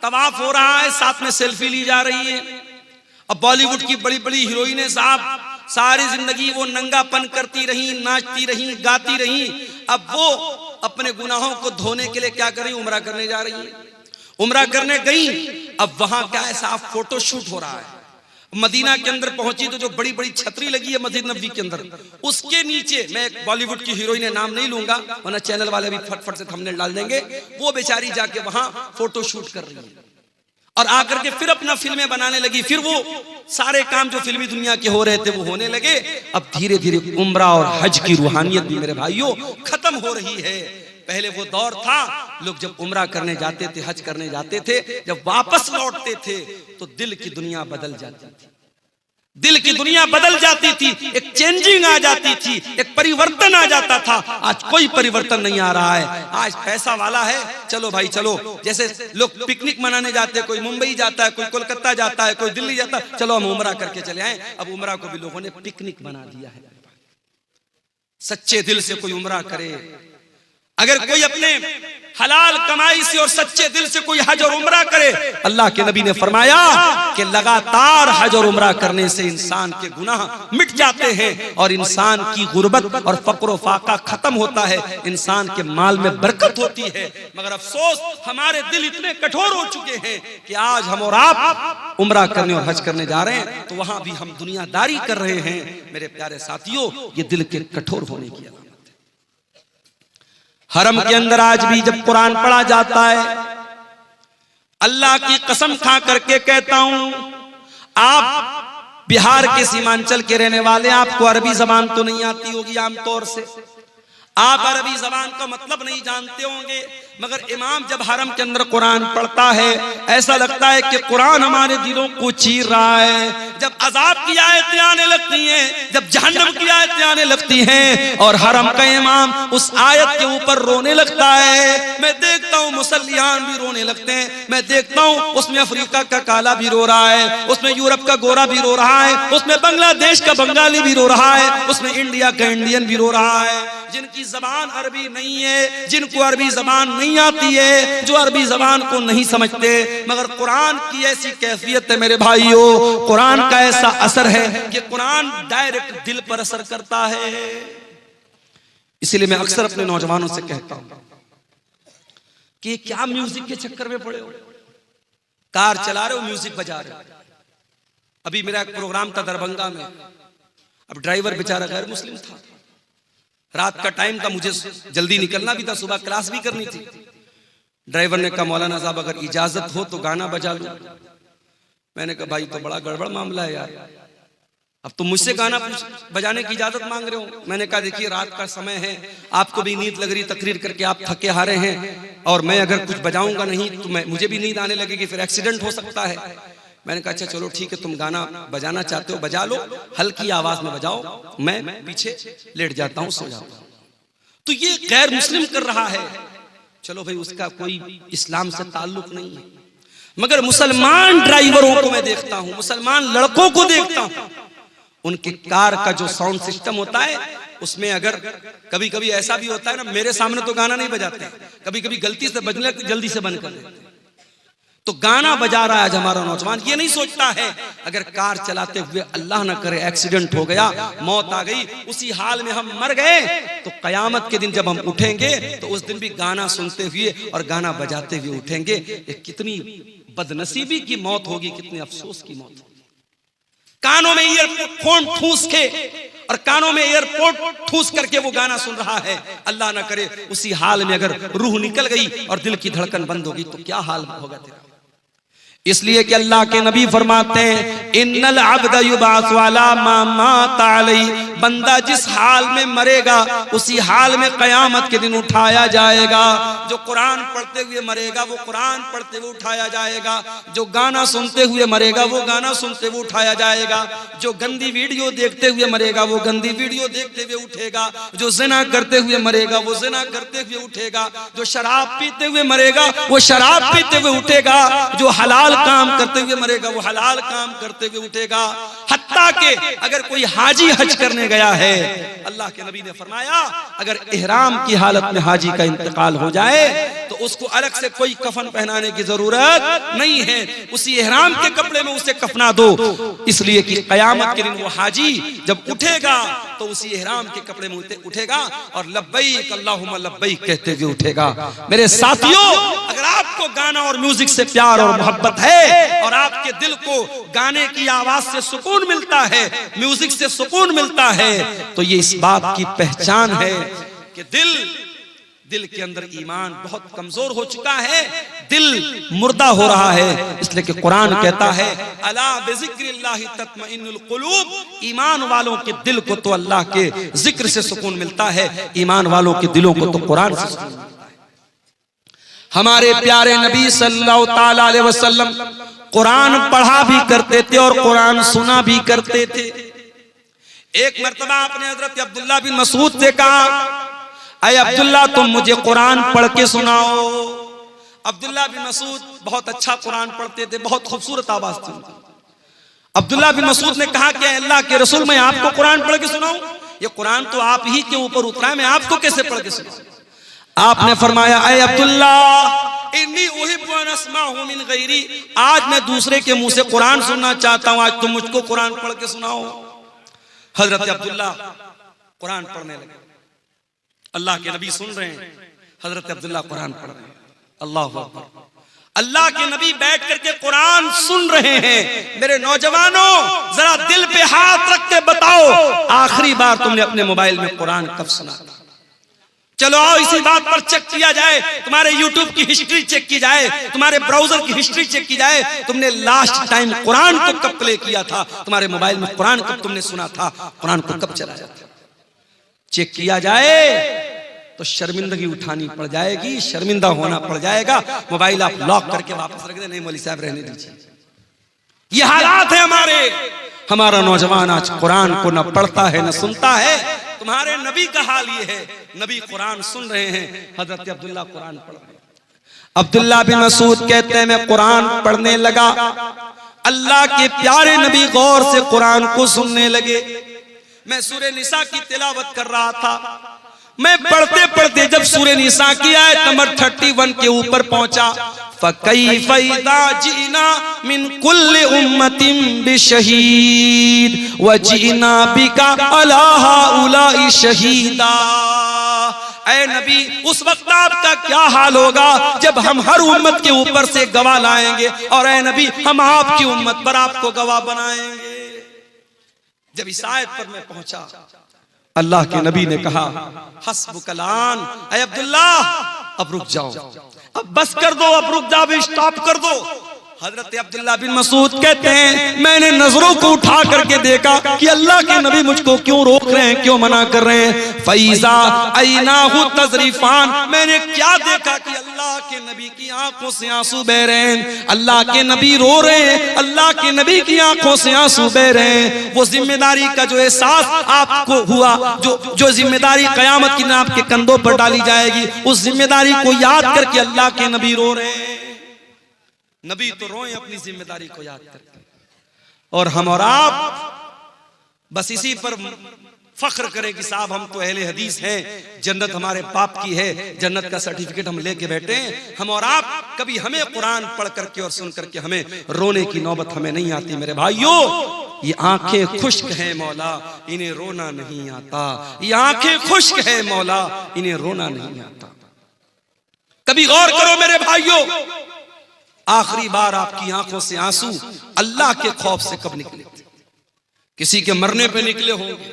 तवाफ हो रहा है, साथ में सेल्फी ली जा रही है। अब बॉलीवुड की बड़ी बड़ी हीरोइनें साहब सारी जिंदगी वो नंगापन करती रही, नाचती रही, गाती रही। अब वो अपने गुनाहों को धोने के लिए क्या कर रही, उम्रा करने जा रही है। उम्रा करने गई, अब वहां क्या है साहब, फोटो शूट हो रहा है। मदीना के अंदर पहुंची तो जो बड़ी बड़ी छतरी लगी है मस्जिद नबवी के अंदर, उसके नीचे, मैं एक बॉलीवुड की हीरोइन है, नाम नहीं लूंगा वरना चैनल वाले भी फटफट से थंबनेल डाल देंगे, वो बेचारी जाके वहां फोटो शूट कर रही है और आकर के फिर अपना फिल्में बनाने लगी। फिर वो सारे काम जो फिल्मी दुनिया के हो रहे थे वो होने लगे। अब धीरे धीरे उम्रा और हज की रूहानियत भी मेरे भाइयों खत्म हो रही है। पहले वो दौर था, लोग जब उम्रा करने जाते थे, हज करने जाते थे, जब वापस लौटते थे तो दिल की दुनिया बदल जाती थी, दिल की दुनिया बदल जाती थी, एक चेंजिंग आ जाती थी, एक परिवर्तन आ जाता था। आज कोई परिवर्तन नहीं आ रहा है। आज पैसा वाला है, चलो भाई चलो, जैसे लोग पिकनिक मनाने जाते हैं, कोई मुंबई जाता है, कोई कोलकाता जाता है, कोई दिल्ली जाता है, चलो हम उम्रा करके चले आए। अब उम्रा को भी लोगों ने पिकनिक बना दिया है। सच्चे दिल से कोई उम्रा करे, अगर कोई अपने हलाल कमाई से और सच्चे दिल से कोई हज और उम्रा करे, अल्लाह के नबी ने फरमाया कि लगातार हज और उम्रा करने से इंसान के गुनाह मिट जाते हैं और इंसान की गुर्बत और फक्र फाका खत्म होता है, इंसान के माल में बरकत होती है। मगर अफसोस हमारे दिल इतने कठोर हो चुके हैं कि आज हम और आप उम्रा करने और हज करने जा रहे हैं तो वहां भी हम दुनियादारी कर रहे हैं। मेरे प्यारे साथियों, ये दिल के कठोर होने की अलामत है। हरम के अंदर आज भी जब कुरान पढ़ा जाता है, अल्लाह की कसम खा करके कहता हूं, आप बिहार के सीमांचल के रहने वाले, आपको अरबी जबान तो नहीं आती होगी, आमतौर से आप अरबी जबान का मतलब नहीं जानते होंगे, मगर इमाम जब हरम के अंदर कुरान पढ़ता है ऐसा लगता है कि कुरान हमारे दिलों को चीर रहा है। जब अजाब की आयतें आने लगती हैं, जब जहन्नम की आयतें आने लगती हैं और हरम का इमाम उस आयत के ऊपर रोने लगता है, मैं देखता हूँ मुसल्लियान भी रोने लगते हैं, मैं देखता हूँ उसमें अफ्रीका का काला भी रो रहा है, उसमें यूरोप का गोरा भी रो रहा है, उसमें बांग्लादेश का बंगाली भी रो रहा है, उसमें इंडिया का इंडियन भी रो रहा है। जिनकी जबान अरबी नहीं है, जिनको अरबी जबान नहीं आती है, जो अरबी जबान को नहीं समझते, मगर कुरान की ऐसी कैफियत है मेरे भाइयों, कुरान का ऐसा असर है कि कुरान डायरेक्ट दिल पर असर करता है। इसलिए मैं अक्सर अपने नौजवानों से कहता हूं कि क्या म्यूजिक के चक्कर में पड़े हो, कार चला रहे हो म्यूजिक बजा रहे हो। अभी मेरा एक प्रोग्राम था दरभंगा में, अब ड्राइवर बेचारा गैर मुस्लिम था, रात का टाइम था, मुझे जल्दी निकलना भी था, सुबह क्लास भी करनी थी। ड्राइवर ने कहा मौलाना साहब अगर इजाजत हो तो गाना बजा लो। मैंने कहा भाई तो बड़ा गड़बड़ मामला है यार, अब तुम मुझसे गाना बजाने की इजाजत मांग रहे हो। मैंने कहा देखिए रात का समय है, आपको भी नींद लग रही, तकरीर करके आप थके हारे हैं, और मैं अगर कुछ बजाऊंगा नहीं तो मुझे भी नींद आने लगेगी, फिर एक्सीडेंट हो सकता है। मैंने कहा अच्छा चलो ठीक है, तुम गाना बजाना चाहते हो बजा लो, हल्की आवाज में बजाओ, मैं पीछे लेट जाता हूं, सो जाता हूं। तो ये गैर मुस्लिम कर रहा है, चलो भाई उसका कोई इस्लाम से ताल्लुक नहीं है, मगर मुसलमान ड्राइवरों को मैं देखता हूं, मुसलमान लड़कों को देखता हूं, उनके कार का जो साउंड सिस्टम होता है उसमें अगर कभी कभी ऐसा भी होता है ना, मेरे सामने तो गाना नहीं बजाते, कभी कभी गलती से बजने जल्दी से बंद कर देते। तो गाना बजा रहा है आज हमारा नौजवान, ये नहीं सोचता है अगर कार चलाते हुए अल्लाह ना करे एक्सीडेंट हो गया, मौत आ गई, उसी हाल में हम मर गए, तो कयामत के दिन जब हम उठेंगे तो उस दिन भी गाना सुनते हुए और गाना बजाते हुए उठेंगे। ये कितनी बदनसीबी की मौत होगी, कितने अफसोस की मौत होगी। कानों में ईयरफोन ठूस के और कानों में एयरपोर्ट ठूस करके वो गाना सुन रहा है, अल्लाह ना करे उसी हाल में अगर रूह निकल गई और दिल की धड़कन बंद होगी तो क्या हाल होगा तेरा। इसलिए कि अल्लाह के नबी फरमाते हैं इन्नल अब्द युबासु अला मा मात अलैहि, बंदा जिस हाल में मरेगा उसी हाल में कयामत के दिन उठाया जाएगा। जो कुरान पढ़ते हुए मरेगा वो कुरान पढ़ते हुए उठाया जाएगा, जो गाना सुनते हुए मरेगा वो गाना सुनते हुए उठाया जाएगा, जो गंदी वीडियो देखते हुए मरेगा वो गंदी वीडियो देखते हुए उठेगा, जो जिना करते हुए मरेगा वो जिना करते हुए उठेगा, जो शराब पीते हुए मरेगा वो शराब पीते हुए उठेगा, जो हलाल काम करते हुए मरेगा, वो हलाल काम करते हुए उठेगा। हत्ता के अगर कोई हाजी हज करने गया है, अल्लाह के नबी ने फरमाया अगर इहराम की हालत में हाजी का इंतकाल हो जाए तो उसको अलग से कोई कफन पहनाने की जरूरत नहीं है, उसी इहराम के कपड़े में उसे कफना दो, इसलिए कि कयामत के दिन वो हाजी जब उठेगा तो उसी इहराम के कपड़े में उठेगा और लब्बैक अल्लाहुम्मा लब्बैक कहते हुए उठेगा। मेरे साथियों, अगर आपको गाना और म्यूजिक से प्यार और मोहब्बत है और आपके दिल को गाने की आवाज से सुकून मिलता है, म्यूजिक से सुकून मिलता है, तो ये इस बात की पहचान है कि दिल के अंदर ईमान बहुत कमजोर हो चुका है, दिल मुर्दा हो रहा है। इसलिए कि कुरान कहता है अला बिज़िक्रिल्लाहि तत्मइन्नुल कुलूब, ईमान वालों के दिल को तो अल्लाह के जिक्र से सुकून मिलता है, ईमान वालों के दिलों को तो कुरान से सुकून मिलता है। हमारे प्यारे नबी सल्लल्लाहु ताला अलैहि वसल्लम कुरान पढ़ा भी करते थे और कुरान सुना भी करते थे। एक मर्तबा आपने हजरत अब्दुल्ला बिन मसूद से कहा, अय अब्दुल्ला तुम मुझे कुरान पढ़ के सुनाओ। अब्दुल्ला बिन मसूद बहुत अच्छा कुरान पढ़ते थे, बहुत खूबसूरत आवाज थी। अब्दुल्ला बिन मसूद ने कहा कि अल्लाह के रसूल मैं आपको कुरान पढ़ के सुनाऊं? ये कुरान तो आप ही के ऊपर उतरा है, मैं आपको कैसे पढ़ के सुनाऊं? आपने फरमाया अय अब्दुल्ला इन्नी उहिब्बु अन अस्माअहु मिन गैरी, आज मैं दूसरे के मुंह से कुरान सुनना चाहता हूं, आज तुम मुझको कुरान पढ़ के सुनाओ। हजरत अब्दुल्ला कुरान पढ़ने लगे, अल्लाह के नबी सुन रहे हैं, हजरत अब्दुल्ला कुरान पढ़ रहे हैं। अल्लाह अकबर, अल्लाह के नबी बैठ करके कुरान सुन रहे हैं। मेरे नौजवानों, जरा दिल पे हाथ रख के बताओ, आखिरी बार तुमने अपने मोबाइल में कुरान कब सुना था? चलो आओ इसी बात पर चेक किया जाए, तुम्हारे यूट्यूब की हिस्ट्री चेक की जाए, तुम्हारे ब्राउजर की हिस्ट्री चेक की जाए, तुमने लास्ट टाइम कुरान को कब प्ले किया था, तुम्हारे मोबाइल में कुरान कब तुमने सुना था, कुरान को कब चलाया था? चेक किया जाए तो शर्मिंदगी उठानी पड़ जाएगी, शर्मिंदा होना पड़ जाएगा। मोबाइल आप लॉक करके वापस रख दे, नहीं मौलवी साहब रहने दीजिए। ये हालात है हमारे। हमारा नौजवान आज कुरान को न पढ़ता है न सुनता है। तुम्हारे नबी का हाल ये है, नबी कुरान सुन रहे हैं, हजरत अब्दुल्ला कुरान पढ़ रहे हैं। अब्दुल्ला बिन मसूद कहते हैं मैं कुरान पढ़ने लगा, अल्लाह के प्यारे नबी गौर से कुरान को सुनने लगे। मैं सूरह निसा की तिलावत कर रहा था, मैं पढ़ते पढ़ते जब सूरह निसा की आयत नंबर 31 के ऊपर पहुंचा, फकैफ़ इज़ा जीना मिन कुल्लि उम्मतिन बिशहीद व जीना बिका अला हाउलाई शहीदा। ऐ नबी, उस वक्त आपका क्या हाल होगा जब हम हर उम्मत के ऊपर से गवाह लाएंगे, और ऐ नबी हम आपकी उम्मत पर आपको गवाह बनाएंगे। जब इस आयत पर मैं पहुंचा, अल्लाह के नबी ने कहा हस्बुकलान, ऐ अब्दुल्ला अब रुक जाओ, अब बस कर दो, अब रुक जाओ, अब स्टॉप कर दो। हजरत अब्दुल्ला बिन मसूद कहते हैं मैंने नजरों को उठा करके देखा कि अल्लाह के नबी मुझको क्यों रोक रहे हैं, क्यों मना कर रहे हैं। फैजा ऐनाहु तजरीफान, मैंने क्या देखा कि अल्लाह के नबी की आंखों से आंसू बह रहे हैं, अल्लाह के नबी रो रहे हैं, अल्लाह के नबी की आंखों से आंसू बह रहे हैं। वो जिम्मेदारी का जो एहसास आपको हुआ, जो जिम्मेदारी कयामत की दिन आपके कंधों पर डाली जाएगी, उस जिम्मेदारी को याद करके अल्लाह के नबी रो रहे हैं। नबी तो रोए अपनी जिम्मेदारी को याद करके, और हम और आप बस इसी पर फख्र करें कि साहब हम तो अहले हदीस हैं, जन्नत हमारे बाप की है, जन्नत का सर्टिफिकेट हम लेके बैठे हैं। हम और आप कभी हमें कुरान पढ़ करके और सुन करके हमें रोने की नौबत हमें नहीं आती। मेरे भाइयों, ये आंखें खुश्क है मौला, इन्हें रोना नहीं आता। ये आंखें खुश्क है मौला, इन्हें रोना नहीं आता। कभी गौर करो मेरे भाइयों, आखिरी बार आपकी आंखों से आंसू अल्लाह के खौफ से कब निकले? किसी के मरने पे निकले होंगे,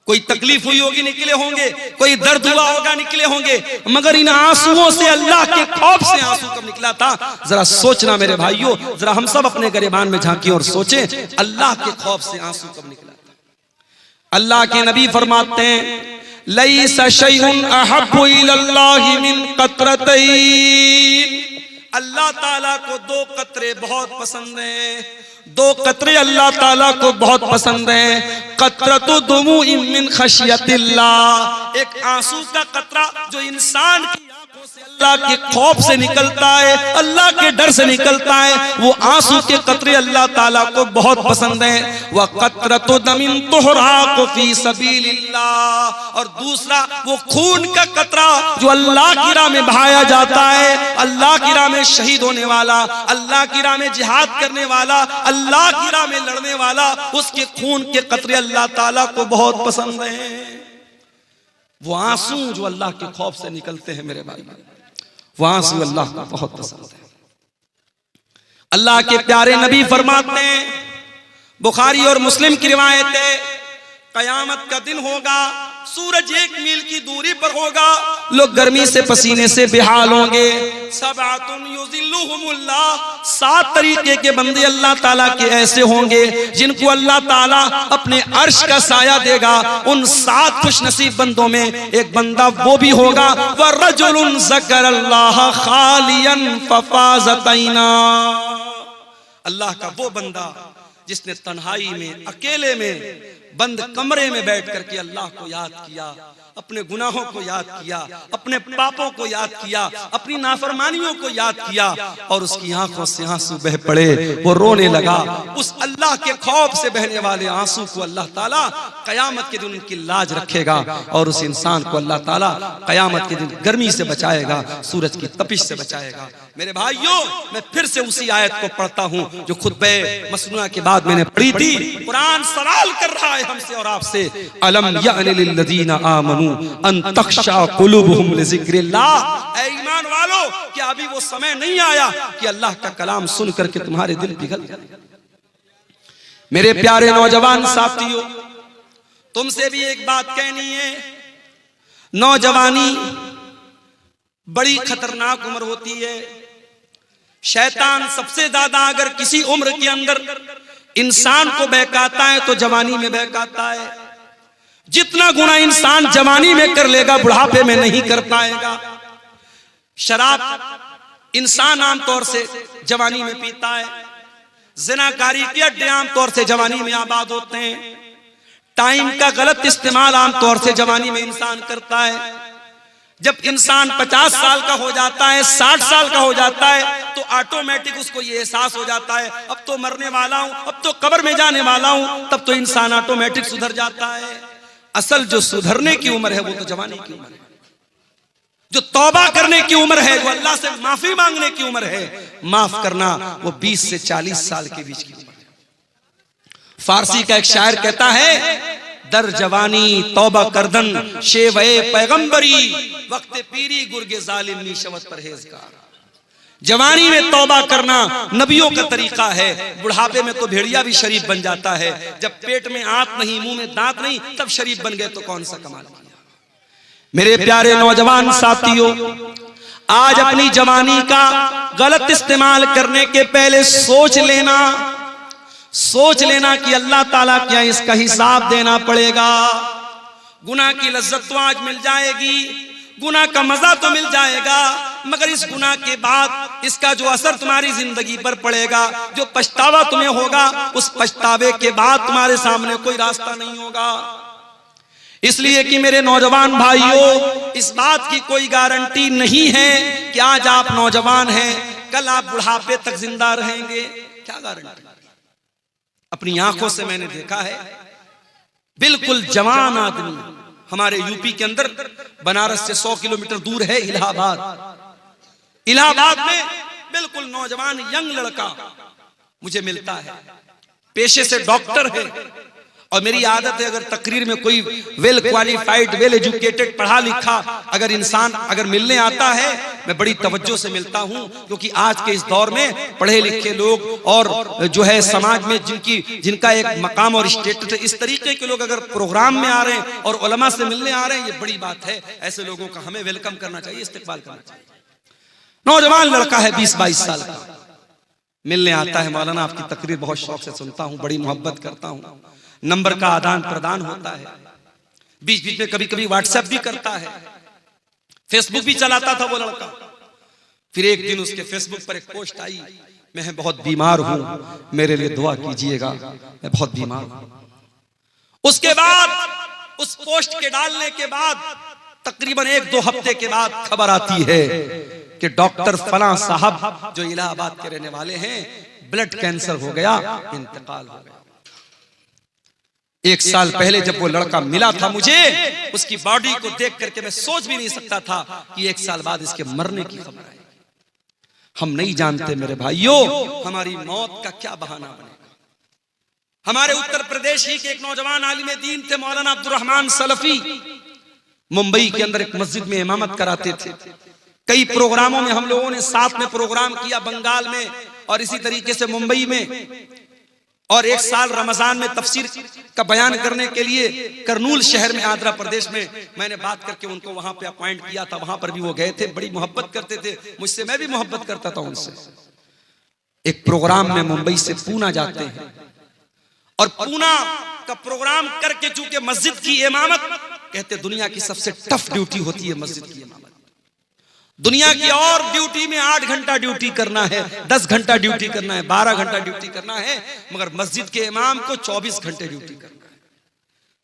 कोई तकलीफ हुई होगी निकले होंगे, कोई दर्द हुआ होगा निकले होंगे, मगर इन आंसुओं से अल्लाह के खौफ से आंसू कब निकला था? जरा सोचना मेरे भाइयों, जरा हम सब अपने गिरबान में झांकी और सोचें, अल्लाह के खौफ से आंसू कब निकला था? अल्लाह के नबी फरमाते हैं लैसा शैउन अहब्बु इलल्लाहि मिन क़त्रतैन, अल्लाह ताला को दो कतरे बहुत पसंद हैं, दो कतरे अल्लाह ताला को बहुत पसंद हैं। कतरतु दुमूइन मिन खशियतिल्लाह, एक आंसू का कतरा जो इंसान की आंखों से अल्लाह के खौफ से निकलता है, अल्लाह के डर से निकलता है, वो आंसू के कतरे अल्लाह ताला को बहुत पसंद है। वह कतरतु दमिन तुहराकु फी सबीलिल्लाह, और दूसरा वो खून का कतरा जो अल्लाह की राह में बहाया जाता है, अल्लाह की राह में शहीद होने वाला, अल्लाह की राह में जिहाद करने वाला, अल्लाह की राह में लड़ने वाला, उसके खून के कतरे अल्लाह ताला को बहुत पसंद है। वो आंसू जो अल्लाह के खौफ से निकलते हैं मेरे भाई, वो आंसू अल्लाह को बहुत पसंद है। अल्लाह के प्यारे नबी फरमाते हैं, बुखारी और मुस्लिम की रिवायत है, कयामत का दिन होगा, सूरज 1 मील की दूरी पर होगा, लोग गर्मी से पसीने से बेहाल होंगे। सबअतुन युज़िल्लुहुमुल्लाह, 7 तरीके के बंदे अल्लाह ताला के ऐसे होंगे जिनको अल्लाह ताला अपने अर्श का साया देगा। उन 7 खुशनसीब बंदों में एक बंदा वो भी होगा, वरजुलुन ज़करल्लाह खालियन फफाज़त ऐना, अल्लाह का वो बंदा जिसने तन्हाई में, अकेले में, बंद कमरे में बैठ करके अल्लाह को याद किया, अपने गुनाहों को याद किया, अपने पापों को याद किया, अपनी नाफरमानियों को याद किया, और उसकी आंखों से आंसू बह पड़े, वो रोने लगा। उस अल्लाह के खौफ से बहने वाले आंसू को अल्लाह ताला कयामत के दिन उनकी लाज रखेगा, और उस इंसान को अल्लाह ताला कयामत के दिन गर्मी से बचाएगा, सूरज की तपिश से बचाएगा। मेरे भाइयों, मैं फिर से उसी आयत को पढ़ता हूं जो खुतबे मसनूआ के बाद मैंने पढ़ी थी। कुरान सवाल कर रहा है हमसे और आपसे, अलम यअनि लिल्लज़ीना आमनू अन तख्शा कुलूबुहुम लिज़िक्रिल्लाह, ऐ ईमान वालों, क्या अभी वो समय नहीं आया कि अल्लाह का कलाम सुन करके तुम्हारे दिल पिघल जाए। मेरे प्यारे नौजवान साथियों, तुमसे भी एक बात कहनी है, नौजवानी बड़ी खतरनाक उम्र होती है। शैतान सबसे ज्यादा अगर किसी उम्र के अंदर इंसान को बहकाता है तो जवानी में बहकाता है। जितना गुनाह इंसान जवानी में कर लेगा बुढ़ापे में नहीं कर पाएगा। शराब इंसान आमतौर से जवानी में पीता है, जिनाकारी के अड्डे आमतौर से जवानी में आबाद होते हैं, टाइम का गलत इस्तेमाल आमतौर से जवानी में इंसान करता है। जब इंसान 50 साल का हो जाता है, 60 साल का हो जाता है, तो ऑटोमेटिक उसको ये एहसास हो जाता है अब तो मरने वाला हूं, अब तो कब्र में जाने वाला हूं, तब तो इंसान ऑटोमेटिक सुधर जाता है। असल जो सुधरने की उम्र है वो तो जवानी की उम्र है, जो तौबा करने की उम्र है, जो अल्लाह से माफी मांगने की उम्र है, माफ करना, वो 20 से 40 साल के बीच की उम्र है। फारसी का एक शायर कहता है, दर जवानी तौबा करदन शेवे पैगंबरी, वक्त पीरी गुर्गे जालिम शवत परहेजगार। जवानी में तौबा करना नबियों का तरीका है, बुढ़ापे में तो भेड़िया भी शरीफ बन जाता है। जब पेट में आंत नहीं, मुंह में दांत नहीं, तब शरीफ बन गए तो कौन सा कमाल किया। मेरे प्यारे नौजवान साथियों, आज अपनी जवानी का गलत इस्तेमाल करने के पहले सोच लेना कि अल्लाह ताला क्या इसका हिसाब देना पड़ेगा। गुनाह की लज्जत तो आज मिल जाएगी, गुनाह का मजा तो मिल जाएगा, मगर इस गुनाह के बाद इसका जो असर तुम्हारी जिंदगी पर पड़ेगा, जो पछतावा तुम्हें होगा, उस पछतावे के बाद तुम्हारे सामने कोई रास्ता नहीं होगा। इसलिए कि मेरे नौजवान भाइयों, इस बात की कोई गारंटी नहीं है कि आज आप नौजवान हैं, कल आप बुढ़ापे तक जिंदा रहेंगे। क्या गारंटी? अपनी आंखों से मैंने देखा है, बिल्कुल जवान आदमी, हमारे यूपी के अंदर बनारस से 100 किलोमीटर दूर है इलाहाबाद में बिल्कुल नौजवान यंग लड़का मुझे मिलता है, पेशे से डॉक्टर है, और मेरी आदत है अगर तकरीर में कोई वेल क्वालिफाइड, वेल एजुकेटेड, पढ़ा लिखा अगर इंसान अगर मिलने आता है, मैं बड़ी तवज्जो से मिलता हूं, क्योंकि आज के इस दौर में पढ़े लिखे लोग और जो है समाज में जिनका एक मकाम और स्टेटस है, इस तरीके के लोग अगर प्रोग्राम में आ रहे हैं और उलमा से मिलने आ रहे हैं, ये बड़ी बात है। ऐसे लोगों का हमें वेलकम करना चाहिए, इस्तेकबाल करना चाहिए। नौजवान लड़का है 20-22 साल का, मिलने आता है, मौलाना आपकी तकरीर बहुत शौक से सुनता हूं, बड़ी मोहब्बत करता हूं, नंबर का आदान प्रदान होता है, बीच बीच में कभी कभी व्हाट्सएप भी करता है, फेसबुक भी चलाता था वो लड़का। फिर एक दिन उसके फेसबुक पर एक पोस्ट आई, मैं बहुत बीमार हूं, मेरे लिए दुआ कीजिएगा, मैं बहुत बीमार हूं। उसके बाद उस पोस्ट के डालने के बाद तकरीबन 1-2 हफ्ते के बाद खबर आती है कि डॉक्टर फलां साहब जो इलाहाबाद के रहने वाले हैं, ब्लड कैंसर हो गया, इंतकाल हो गया। 1 साल पहले जब वो लड़का मिला था मुझे, उसकी बॉडी को देख करके मैं सोच भी नहीं सकता था कि 1 साल बाद इसके मरने की खबर आएगी। हम नहीं जानते मेरे भाइयों हमारी मौत का क्या बहाना बनेगा। हमारे उत्तर प्रदेश ही के एक नौजवान आलिम दीन थे, मौलाना अब्दुल रहमान सलफी, मुंबई के अंदर एक मस्जिद में इमामत कराते थे। कई प्रोग्रामों में हम लोगों ने साथ में प्रोग्राम किया, बंगाल में और इसी तरीके से मुंबई में। और 1 साल रमजान में तफसीर का बयान करने के लिए करनूल शहर में, आंध्र प्रदेश में, मैंने बात करके उनको वहां पे अपॉइंट किया था। वहां पर भी वो गए थे, बड़ी मोहब्बत करते थे मुझसे, मैं भी मोहब्बत करता था उनसे। एक प्रोग्राम में मुंबई से पूना जाते हैं और पूना का प्रोग्राम करके चूंकि मस्जिद की इमामत, कहते दुनिया की सबसे टफ ड्यूटी होती है मस्जिद की इमामत। दुनिया की और ड्यूटी में 8 घंटा ड्यूटी करना है, 10 घंटा ड्यूटी करना है, 12 घंटा ड्यूटी करना है, मगर मस्जिद के इमाम को 24 घंटे ड्यूटी करना है।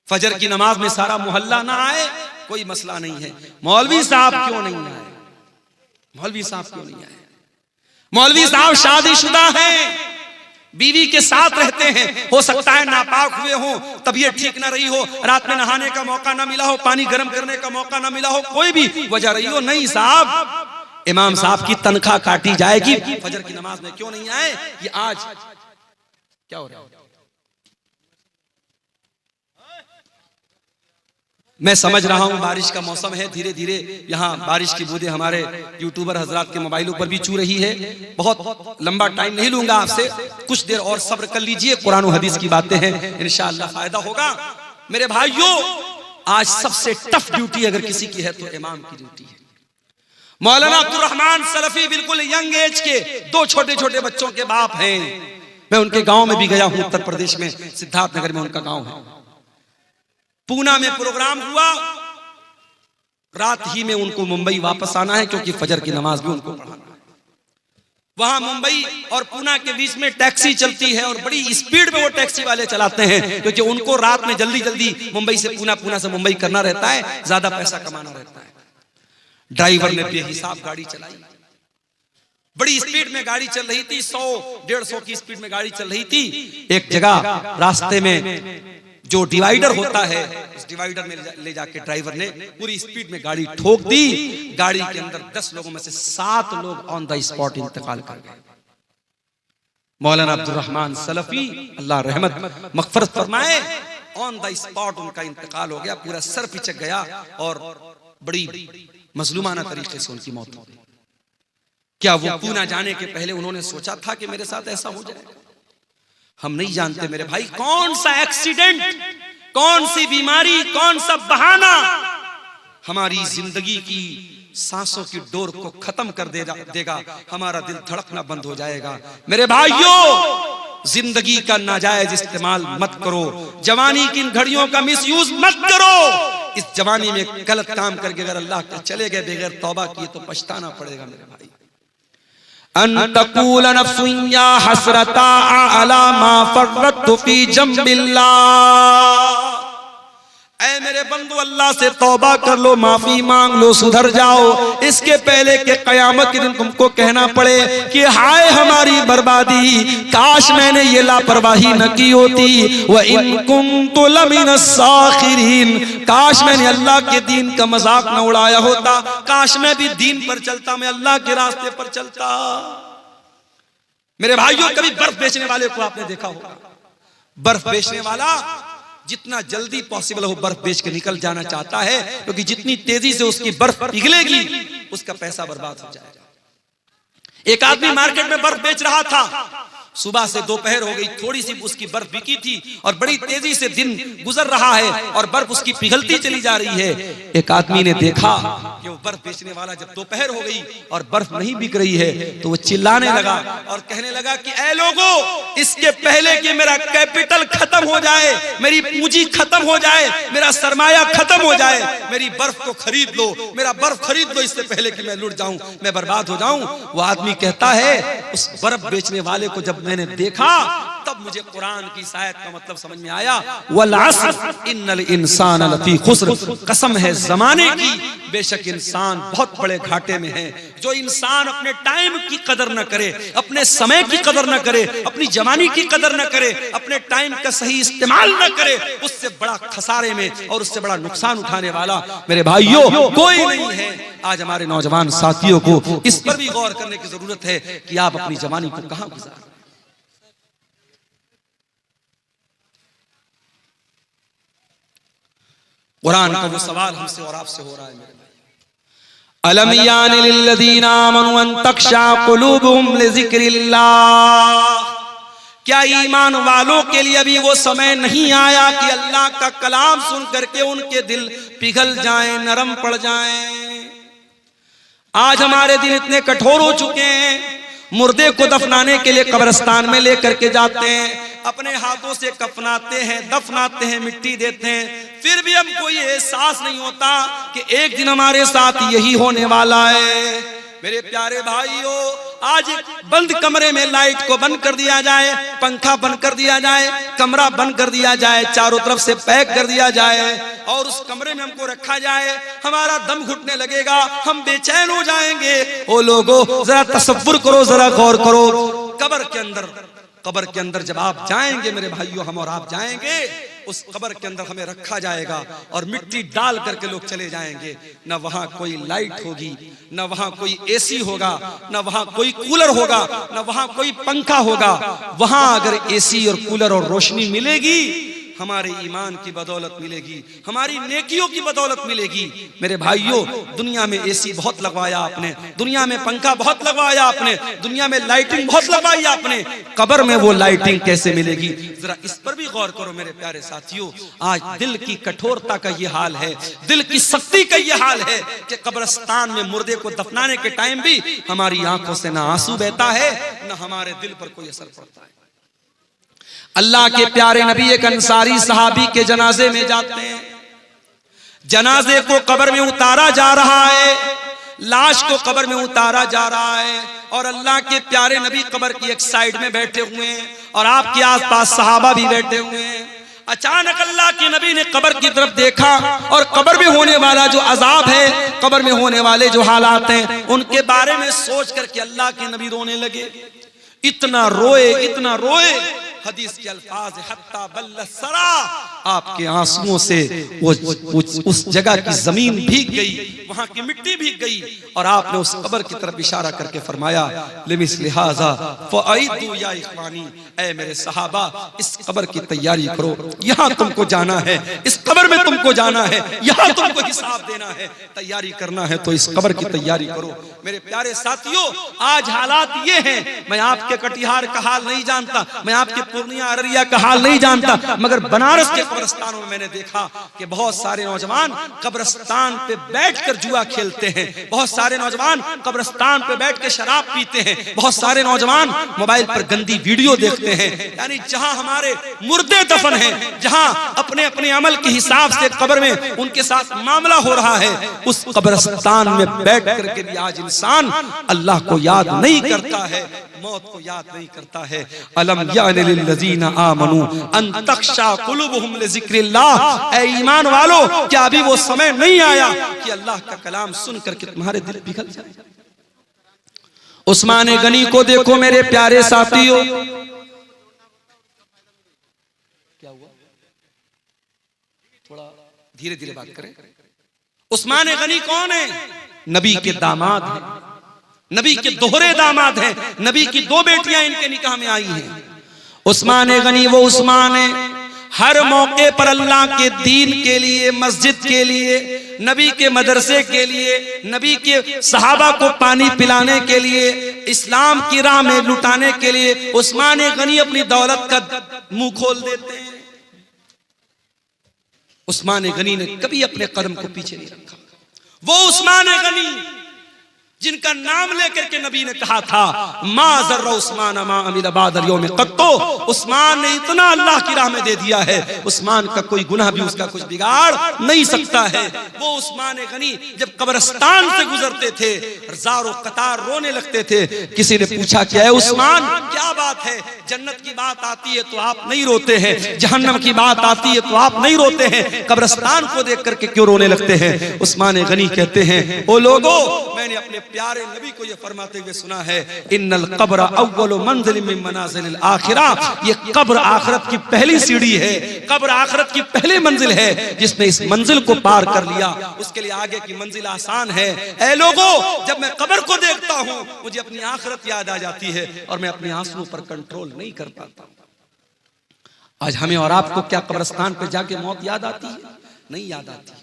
फजर की नमाज में सारा मोहल्ला ना आए कोई मसला नहीं है, मौलवी साहब क्यों नहीं आए, मौलवी साहब क्यों नहीं आए। मौलवी साहब शादीशुदा हैं, बीवी के साथ रहते हैं, हो सकता है नापाक हुए हो, तबीयत ठीक ना रही हो, रात में नहाने का मौका ना मिला हो, पानी गर्म करने का मौका ना मिला हो, कोई भी वजह रही हो, नहीं साहब इमाम साहब की तनख्वाह काटी जाएगी, फजर की नमाज में क्यों नहीं आए। ये आज क्या हो रहा है। मैं समझ रहा हूं बारिश का मौसम है, धीरे धीरे यहाँ बारिश की बूंदें हमारे यूट्यूबर हजरात के मोबाइलों पर भी छू रही है। बहुत लंबा टाइम नहीं लूंगा आपसे, कुछ देर और सब्र कर लीजिए, कुरान और हदीस की बातें हैं, इंशाअल्लाह फायदा होगा। मेरे भाइयों आज सबसे टफ ड्यूटी अगर किसी की है तो इमाम की ड्यूटी है। मौलाना अब्दुल रहमान सलफी बिल्कुल यंग एज के 2 छोटे छोटे बच्चों के बाप हैं। मैं उनके गांव में भी गया हूं, उत्तर प्रदेश में सिद्धार्थनगर में उनका गांव है। पूना में प्रोग्राम हुआ, रात ही में उनको मुंबई वापस आना है क्योंकि फजर की नमाज भी उनको पढ़ाना है। वहां मुंबई और पूना के बीच में टैक्सी चलती है और बड़ी स्पीड में वो टैक्सी वाले चलाते हैं क्योंकि उनको रात में जल्दी जल्दी मुंबई से पूना, पूना से मुंबई करना रहता है, ज्यादा पैसा कमाना रहता है। ड्राइवर ने बेहिसाब गाड़ी चलाई, बड़ी स्पीड में गाड़ी चल रही थी, 100-150 की स्पीड में गाड़ी चल रही थी। एक जगह रास्ते में जो डिवाइडर होता है, उस डिवाइडर में ले जाके ड्राइवर ने पूरी स्पीड में गाड़ी ठोक दी। गाड़ी के अंदर 10 लोगों में से 7 लोग ऑन द स्पॉट इंतकाल कर गए। मौलाना अब्दुल रहमान सलफी अल्लाह रहमत मगफरत फरमाए, ऑन द स्पॉट उनका इंतकाल हो गया, पूरा सर पिचक गया और बड़ी मजलूमाना तरीके से उनकी मौत हो गई। क्या वो पूना जाने के पहले उन्होंने सोचा था कि मेरे साथ ऐसा हो जाएगा? हम नहीं जानते मेरे भाई, कौन सा एक्सीडेंट, कौन सी बीमारी, कौन सा बहाना हमारी जिंदगी की सांसों की डोर को खत्म कर देगा, हमारा दिल धड़कना बंद हो जाएगा। मेरे भाइयों जिंदगी का नाजायज इस्तेमाल मत करो, जवानी की इन घड़ियों का मिसयूज मत करो। इस जवानी में गलत काम करके अगर अल्लाह के चले गए बगैर तौबा किए तो पछताना पड़ेगा मेरे भाई। अन्तकुल नफ्सुन या हसरता अला मा फर्रतु फी जंबिल्लाह। ऐ मेरे बंदो अल्लाह से तौबा कर लो, माफी मांग लो, सुधर जाओ, इसके पहले के कयामत के दिन तुमको कहना पड़े कि हाय हमारी बर्बादी, काश मैंने ये लापरवाही न की होती। व इन कुन्तु लमिनस साखिरीन, काश मैंने अल्लाह के दीन का मजाक न उड़ाया होता, काश मैं भी दीन पर चलता, मैं अल्लाह के रास्ते पर चलता। मेरे भाइयों कभी बर्फ बेचने वाले को आपने देखा होगा, बर्फ बेचने वाला जितना जल्दी पॉसिबल हो बर्फ बेच के निकल जाना चाहता है क्योंकि जितनी तेजी से उसकी बर्फ पिघलेगी उसका पैसा बर्बाद हो जाएगा। एक आदमी मार्केट में बर्फ बेच रहा था, सुबह से दोपहर हो गई, थोड़ी सी उसकी बर्फ बिकी थी और बड़ी तेजी से दिन गुजर रहा है और बर्फ उसकी पिघलती चली जा रही है। एक आदमी ने देखा कि वो बर्फ बेचने वाला जब दोपहर हो गई और बर्फ नहीं बिक रही है तो वो चिल्लाने लगा और कहने लगा कि ऐ लोगों, इसके पहले कि मेरा कैपिटल खत्म हो जाए, मेरी पूंजी खत्म हो जाए, मेरा सरमाया खत्म हो जाए, मेरी बर्फ को खरीद लो, मेरा बर्फ खरीद लो, इससे पहले कि मैं लुट जाऊं, मैं बर्बाद हो जाऊं। वो आदमी कहता है उस बर्फ बेचने वाले को जब मैंने देखा तब मुझे कुरान की इस आयत का मतलब समझ में आया, वल अस्र इन्नल इंसान लफी खुस्र, कसम है जमाने की, बेशक इंसान बहुत बड़े घाटे में है। जो इंसान अपने टाइम की कदर न करे, अपने समय की कदर न करे, अपनी जवानी की कदर न करे, अपने टाइम का सही इस्तेमाल न करे, उससे बड़ा खसारे में और उससे बड़ा नुकसान उठाने वाला मेरे भाइयों कोई नहीं है। आज हमारे नौजवान साथियों को इस पर भी गौर करने की जरूरत है कि आप अपनी जवानी को कहां गुजारें। कुरान का वो सवाल हमसे और आपसे हो रहा है मेरे भाई, अलम यानि लिल्लज़ीना आमनू अन तख्शा कुलूबुहुम लिज़िक्रिल्लाह, क्या ईमान वालों के लिए अभी वो समय नहीं आया कि अल्लाह का कलाम सुन करके उनके दिल पिघल जाएं, नरम पड़ जाएं। आज हमारे दिल इतने कठोर हो चुके हैं, मुर्दे को दफनाने के लिए कब्रिस्तान में लेकर के जाते हैं, अपने हाथों से कफनाते हैं, दफनाते हैं, मिट्टी देते हैं, फिर भी हमको ये एहसास नहीं होता कि एक दिन हमारे साथ यही होने वाला है। मेरे प्यारे भाइयों, आज बंद कमरे में लाइट को बंद कर दिया जाए, पंखा बंद कर दिया जाए, कमरा बंद कर दिया जाए, चारों तरफ से पैक कर दिया जाए और उस कमरे में हमको रखा जाए, हमारा दम घुटने लगेगा, हम बेचैन हो जाएंगे। ओ लोगों, जरा तसव्वुर करो, जरा गौर करो, कब्र के अंदर जब आप जाएंगे मेरे भाइयों, हम और आप जाएंगे, उस कब्र के अंदर हमें रखा जाएगा और मिट्टी डाल करके लोग चले जाएंगे। न वहां कोई लाइट होगी, न वहां कोई एसी होगा, न वहां कोई कूलर होगा, न वहां कोई पंखा होगा। वहां अगर एसी और कूलर और रोशनी मिलेगी, हमारे ईमान की बदौलत मिलेगी, हमारी नेकियों की बदौलत मिलेगी। मेरे भाइयों, दुनिया में एसी बहुत लगवाया आपने, दुनिया में पंखा बहुत लगवाया आपने, दुनिया में लाइटिंग बहुत लगवाई आपने, कब्र में वो लाइटिंग कैसे मिलेगी? जरा इस पर भी गौर करो मेरे प्यारे साथियों। आज दिल की कठोरता का ये हाल है, दिल की सख्ती का ये हाल है कि कब्रिस्तान में मुर्दे को दफनाने के टाइम भी हमारी आंखों से ना आंसू बहता है, न हमारे दिल पर कोई असर पड़ता है। अल्लाह के प्यारे नबी एक अंसारी सहाबी के जनाजे में जाते हैं, जनाजे को कब्र में उतारा जा रहा है, लाश को कब्र में उतारा जा रहा है और अल्लाह के प्यारे नबी कब्र की एक साइड में बैठे हुए हैं और आपके आसपास सहाबा भी बैठे हुए हैं। अचानक अल्लाह के नबी ने कब्र की तरफ देखा और कब्र में होने वाला जो अजाब है, कब्र में होने वाले जो हालात हैं, उनके बारे में सोच करके अल्लाह के नबी रोने लगे। इतना रोए, हदीस के अल्फाज हत्ता बल्ल सरा, आपके आंसुओं से वो उस जगह की जमीन भीग गई, वहां की मिट्टी भीग गई और आपने उस कब्र की तरफ इशारा करके फरमाया, लिमिस्लि हाज़ा फ़अइदू या इख़वानी, ऐ मेरे सहाबा, इस कब्र की तैयारी करो, यहाँ तुमको जाना है, इस कब्र में तुमको जाना है, यहाँ तुमको हिसाब देना है, तैयारी करना है तो इस कब्र की तैयारी करो। मेरे प्यारे साथियों, आज हालात ये हैं, मैं आपके कटिहार का हाल नहीं जानता, मैं आपके पूर्णिया अररिया का हाल नहीं जानता, मगर बनारस के कब्रिस्तानों में मैंने देखा कि बहुत सारे नौजवान कब्रिस्तान पे बैठकर जुआ खेलते हैं, बहुत सारे नौजवान कब्रिस्तान पे बैठ के शराब पीते हैं, बहुत सारे नौजवान मोबाइल पर गंदी वीडियो देखते हैं। यानी जहां हमारे मुर्दे दफन हैं, जहां अपने अपने अमल के हिसाब से कब्र में उनके साथ मामला हो रहा है, उस कब्रिस्तान में बैठ करके भी आज इंसान अल्लाह को याद नहीं करता है, मौत को याद नहीं करता है। अलम यानि लिल्लज़ीना आमनू अन तख्शा कुलूबुहुम लिज़िक्रिल्लाह, ऐ ईमान वालों, क्या अभी वो समय नहीं आया कि अल्लाह का कलाम सुन करके तुम्हारे दिल पिघल जाए? उस्मान गनी को देखो मेरे प्यारे साथियों, क्या हुआ? थोड़ा धीरे धीरे बात करें। उस्मान गनी कौन है? नबी के दामाद हैं, नबी के दोहरे दामाद हैं, नबी की दो बेटियां इनके निकाह में आई हैं। उस्मान गनी वो उस्मान है, हर मौके पर अल्लाह के दीन के लिए, मस्जिद के लिए, नबी के मदरसे के लिए, नबी के सहाबा को पानी पिलाने के लिए, इस्लाम की राह में लुटाने के लिए उस्मान गनी अपनी दौलत का मुंह खोल देते हैं। उस्मान गनी ने कभी अपने कदम को पीछे नहीं रखा। वो उस्मान गनी जिनका नाम लेकर के नबी ने कहा था मा ज़र्रा उस्मान मा अमिल बादल यौम क़त्तो, उस्मान ने इतना अल्लाह की राह में दे दिया है, उस्मान का कोई गुनाह भी उसका कुछ बिगाड़ नहीं सकता है। वो उस्मान गनी जब कब्रिस्तान से गुजरते थे हजारों कतार रोने लगते थे। किसी ने पूछा क्या है उस्मान, क्या बात है, जन्नत की बात आती है तो आप नहीं रोते हैं, जहन्नम की बात आती है तो आप नहीं रोते हैं, कब्रिस्तान को देख करके क्यों रोने लगते हैं? उस्मान गनी कहते हैं ओ लोगो, मैंने अपने प्यारे नबी को ये फरमाते हुए सुना है इन्नल कब्र अव्वलु मंजिल मिन मनाजिलिल आखिरह, ये कब्र आखिरत की पहली सीढ़ी है, कब्र आखिरत की पहली मंजिल है। जिसने इस मंजिल को पार कर लिया उसके लिए आगे की मंजिल आसान है। ऐ लोगों, जब मैं कब्र को देखता हूं मुझे अपनी आखिरत याद आ जाती है और मैं अपने आंसुओं पर कंट्रोल नहीं कर पाता। आज हमें और आपको क्या कब्रिस्तान पे जाके मौत याद आती है? नहीं याद आती।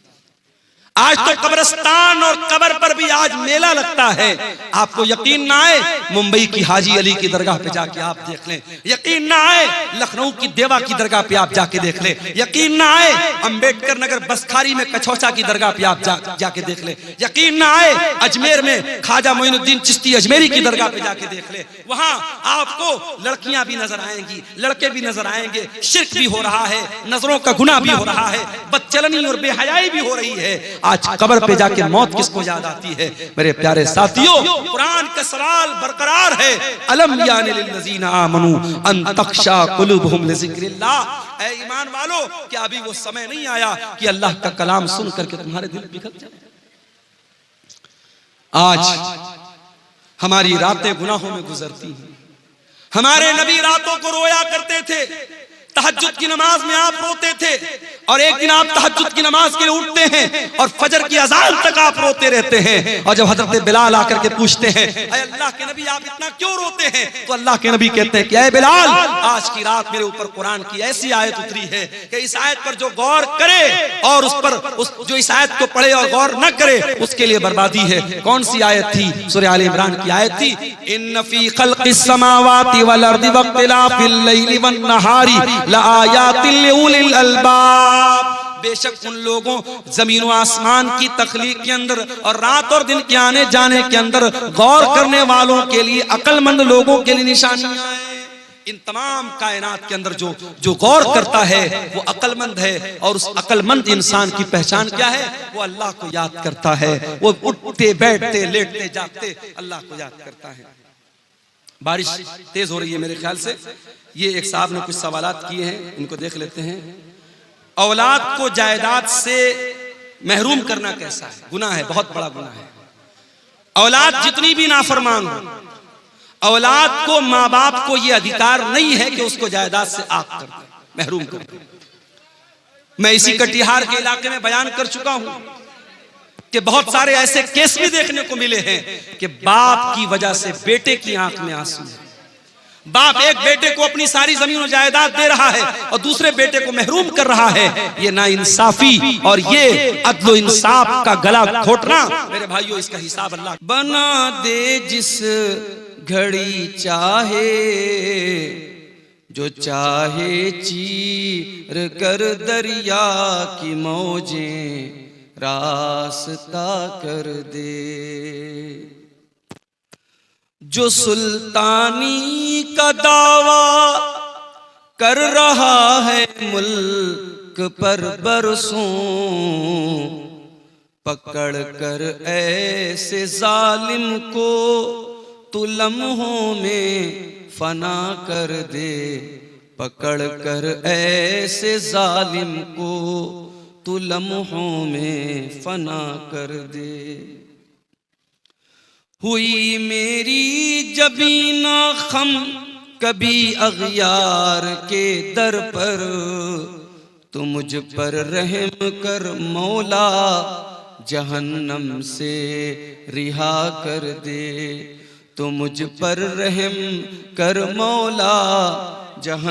आज तो कब्रिस्तान और कब्र पर भी आज मेला लगता है। आपको यकीन ना आए, मुंबई की हाजी अली की दरगाह पे जाके आप देख लें, यकीन ना आए लखनऊ की देवा की दरगाह पे आप जाके देख लें, यकीन ना आए अंबेडकर नगर बसखारी में कछौचा की दरगाह पे आप जाके देख लें, यकीन ना आए अजमेर में ख्वाजा मोइनुद्दीन चिश्ती अजमेरी की दरगाह पे जाके देख लें। वहां आपको लड़कियां भी नजर आएंगी, लड़के भी नजर आएंगे, शिर्क भी हो रहा है, नजरों का गुनाह भी हो रहा है, बदचलनी और बेहयाई भी हो रही है। आज कब्र पे जाके मौत किसको याद आती है? मेरे प्यारे साथियों, कुरान का सवाल बरकरार है, अलम यानि लिल्लज़ीना आमनू अन तख्शा कुलूबुहुम लिज़िक्रिल्लाह। ऐ ईमान वालों, क्या अभी वो समय नहीं आया कि अल्लाह का कलाम सुन करके तुम्हारे दिल पिघल जाए? आज हमारी रातें गुनाहों में गुजरती हैं। हमारे नबी रातों को रोया करते थे, तहज्जुद की नमाज में आप रोते थे, और एक दिन आप तहज्जुद की नमाज के लिए उठते हैं और फजर की अज़ान तक आप रोते रहते हैं। और जब हजरत बिलाल आकर के पूछते हैं ऐ अल्लाह के नबी आप इतना क्यों रोते हैं, तो अल्लाह के नबी कहते हैं कि ऐ बिलाल, आज की रात मेरे ऊपर कुरान की ऐसी आयत उतरी है कि इस आयत पर जो गौर करे और जो इस आयत को पढ़े और गौर न करे उसके लिए बर्बादी है। कौन सी आयत थी? सूरह आल इमरान की आयत थी, इन्न फी खल्क़िस समावाति वल अर्दि वख्तिलाफिल लैलि वन नहारी लआयातिल लिउलिल अलबाब। बेशक उन लोगों जमीन व आसमान की तख्लीक के अंदर और रात और दिन के आने जाने के अंदर गौर करने वालों के लिए, अक्लमंद लोगों के लिए निशानियां हैं। इन तमाम कायनात के अंदर जो गौर करता है वो अक्लमंद है, और उस अक्लमंद इंसान की पहचान क्या है? वो अल्लाह को याद करता है, वो उठते बैठते लेटते जागते अल्लाह को याद करता है। बारिश तेज हो रही है मेरे ख्याल से। ये एक साहब ने कुछ सवालात किए हैं, इनको देख लेते हैं। औलाद को जायदाद से महरूम करना कैसा है? गुनाह है, बहुत बड़ा गुनाह है। औलाद जितनी भी नाफरमान हो, औलाद को, माँ बाप को यह अधिकार नहीं है कि उसको जायदाद से आक कर दे, महरूम कर दे। मैं इसी कटिहार के इलाके में बयान कर चुका हूं कि बहुत सारे ऐसे केस भी देखने को मिले हैं कि बाप की वजह से बेटे की आंख में आंसू है। बाप एक बेटे को अपनी सारी जमीन और जायदाद दे रहा है और दूसरे बेटे को महरूम कर रहा है। ये नाइंसाफी और ये अदल इंसाफ का गला घोटना, मेरे भाइयों, इसका हिसाब अल्लाह बना दे। जिस घड़ी चाहे जो चाहे चीर कर दरिया की मौजें रास्ता कर दे। जो सुल्तानी का दावा कर रहा है मुल्क पर बरसों, पकड़ कर ऐसे जालिम को तू लम्हों में फना कर दे। पकड़ कर ऐसे जालिम को तू लम्हों में फना कर दे। हुई मेरी जबीना खम कभी अग़यार के दर पर, तू मुझ पर रहम कर मौला, जहन्नम से रिहा कर दे। तू मुझ पर रहम कर मौला, जहन्नम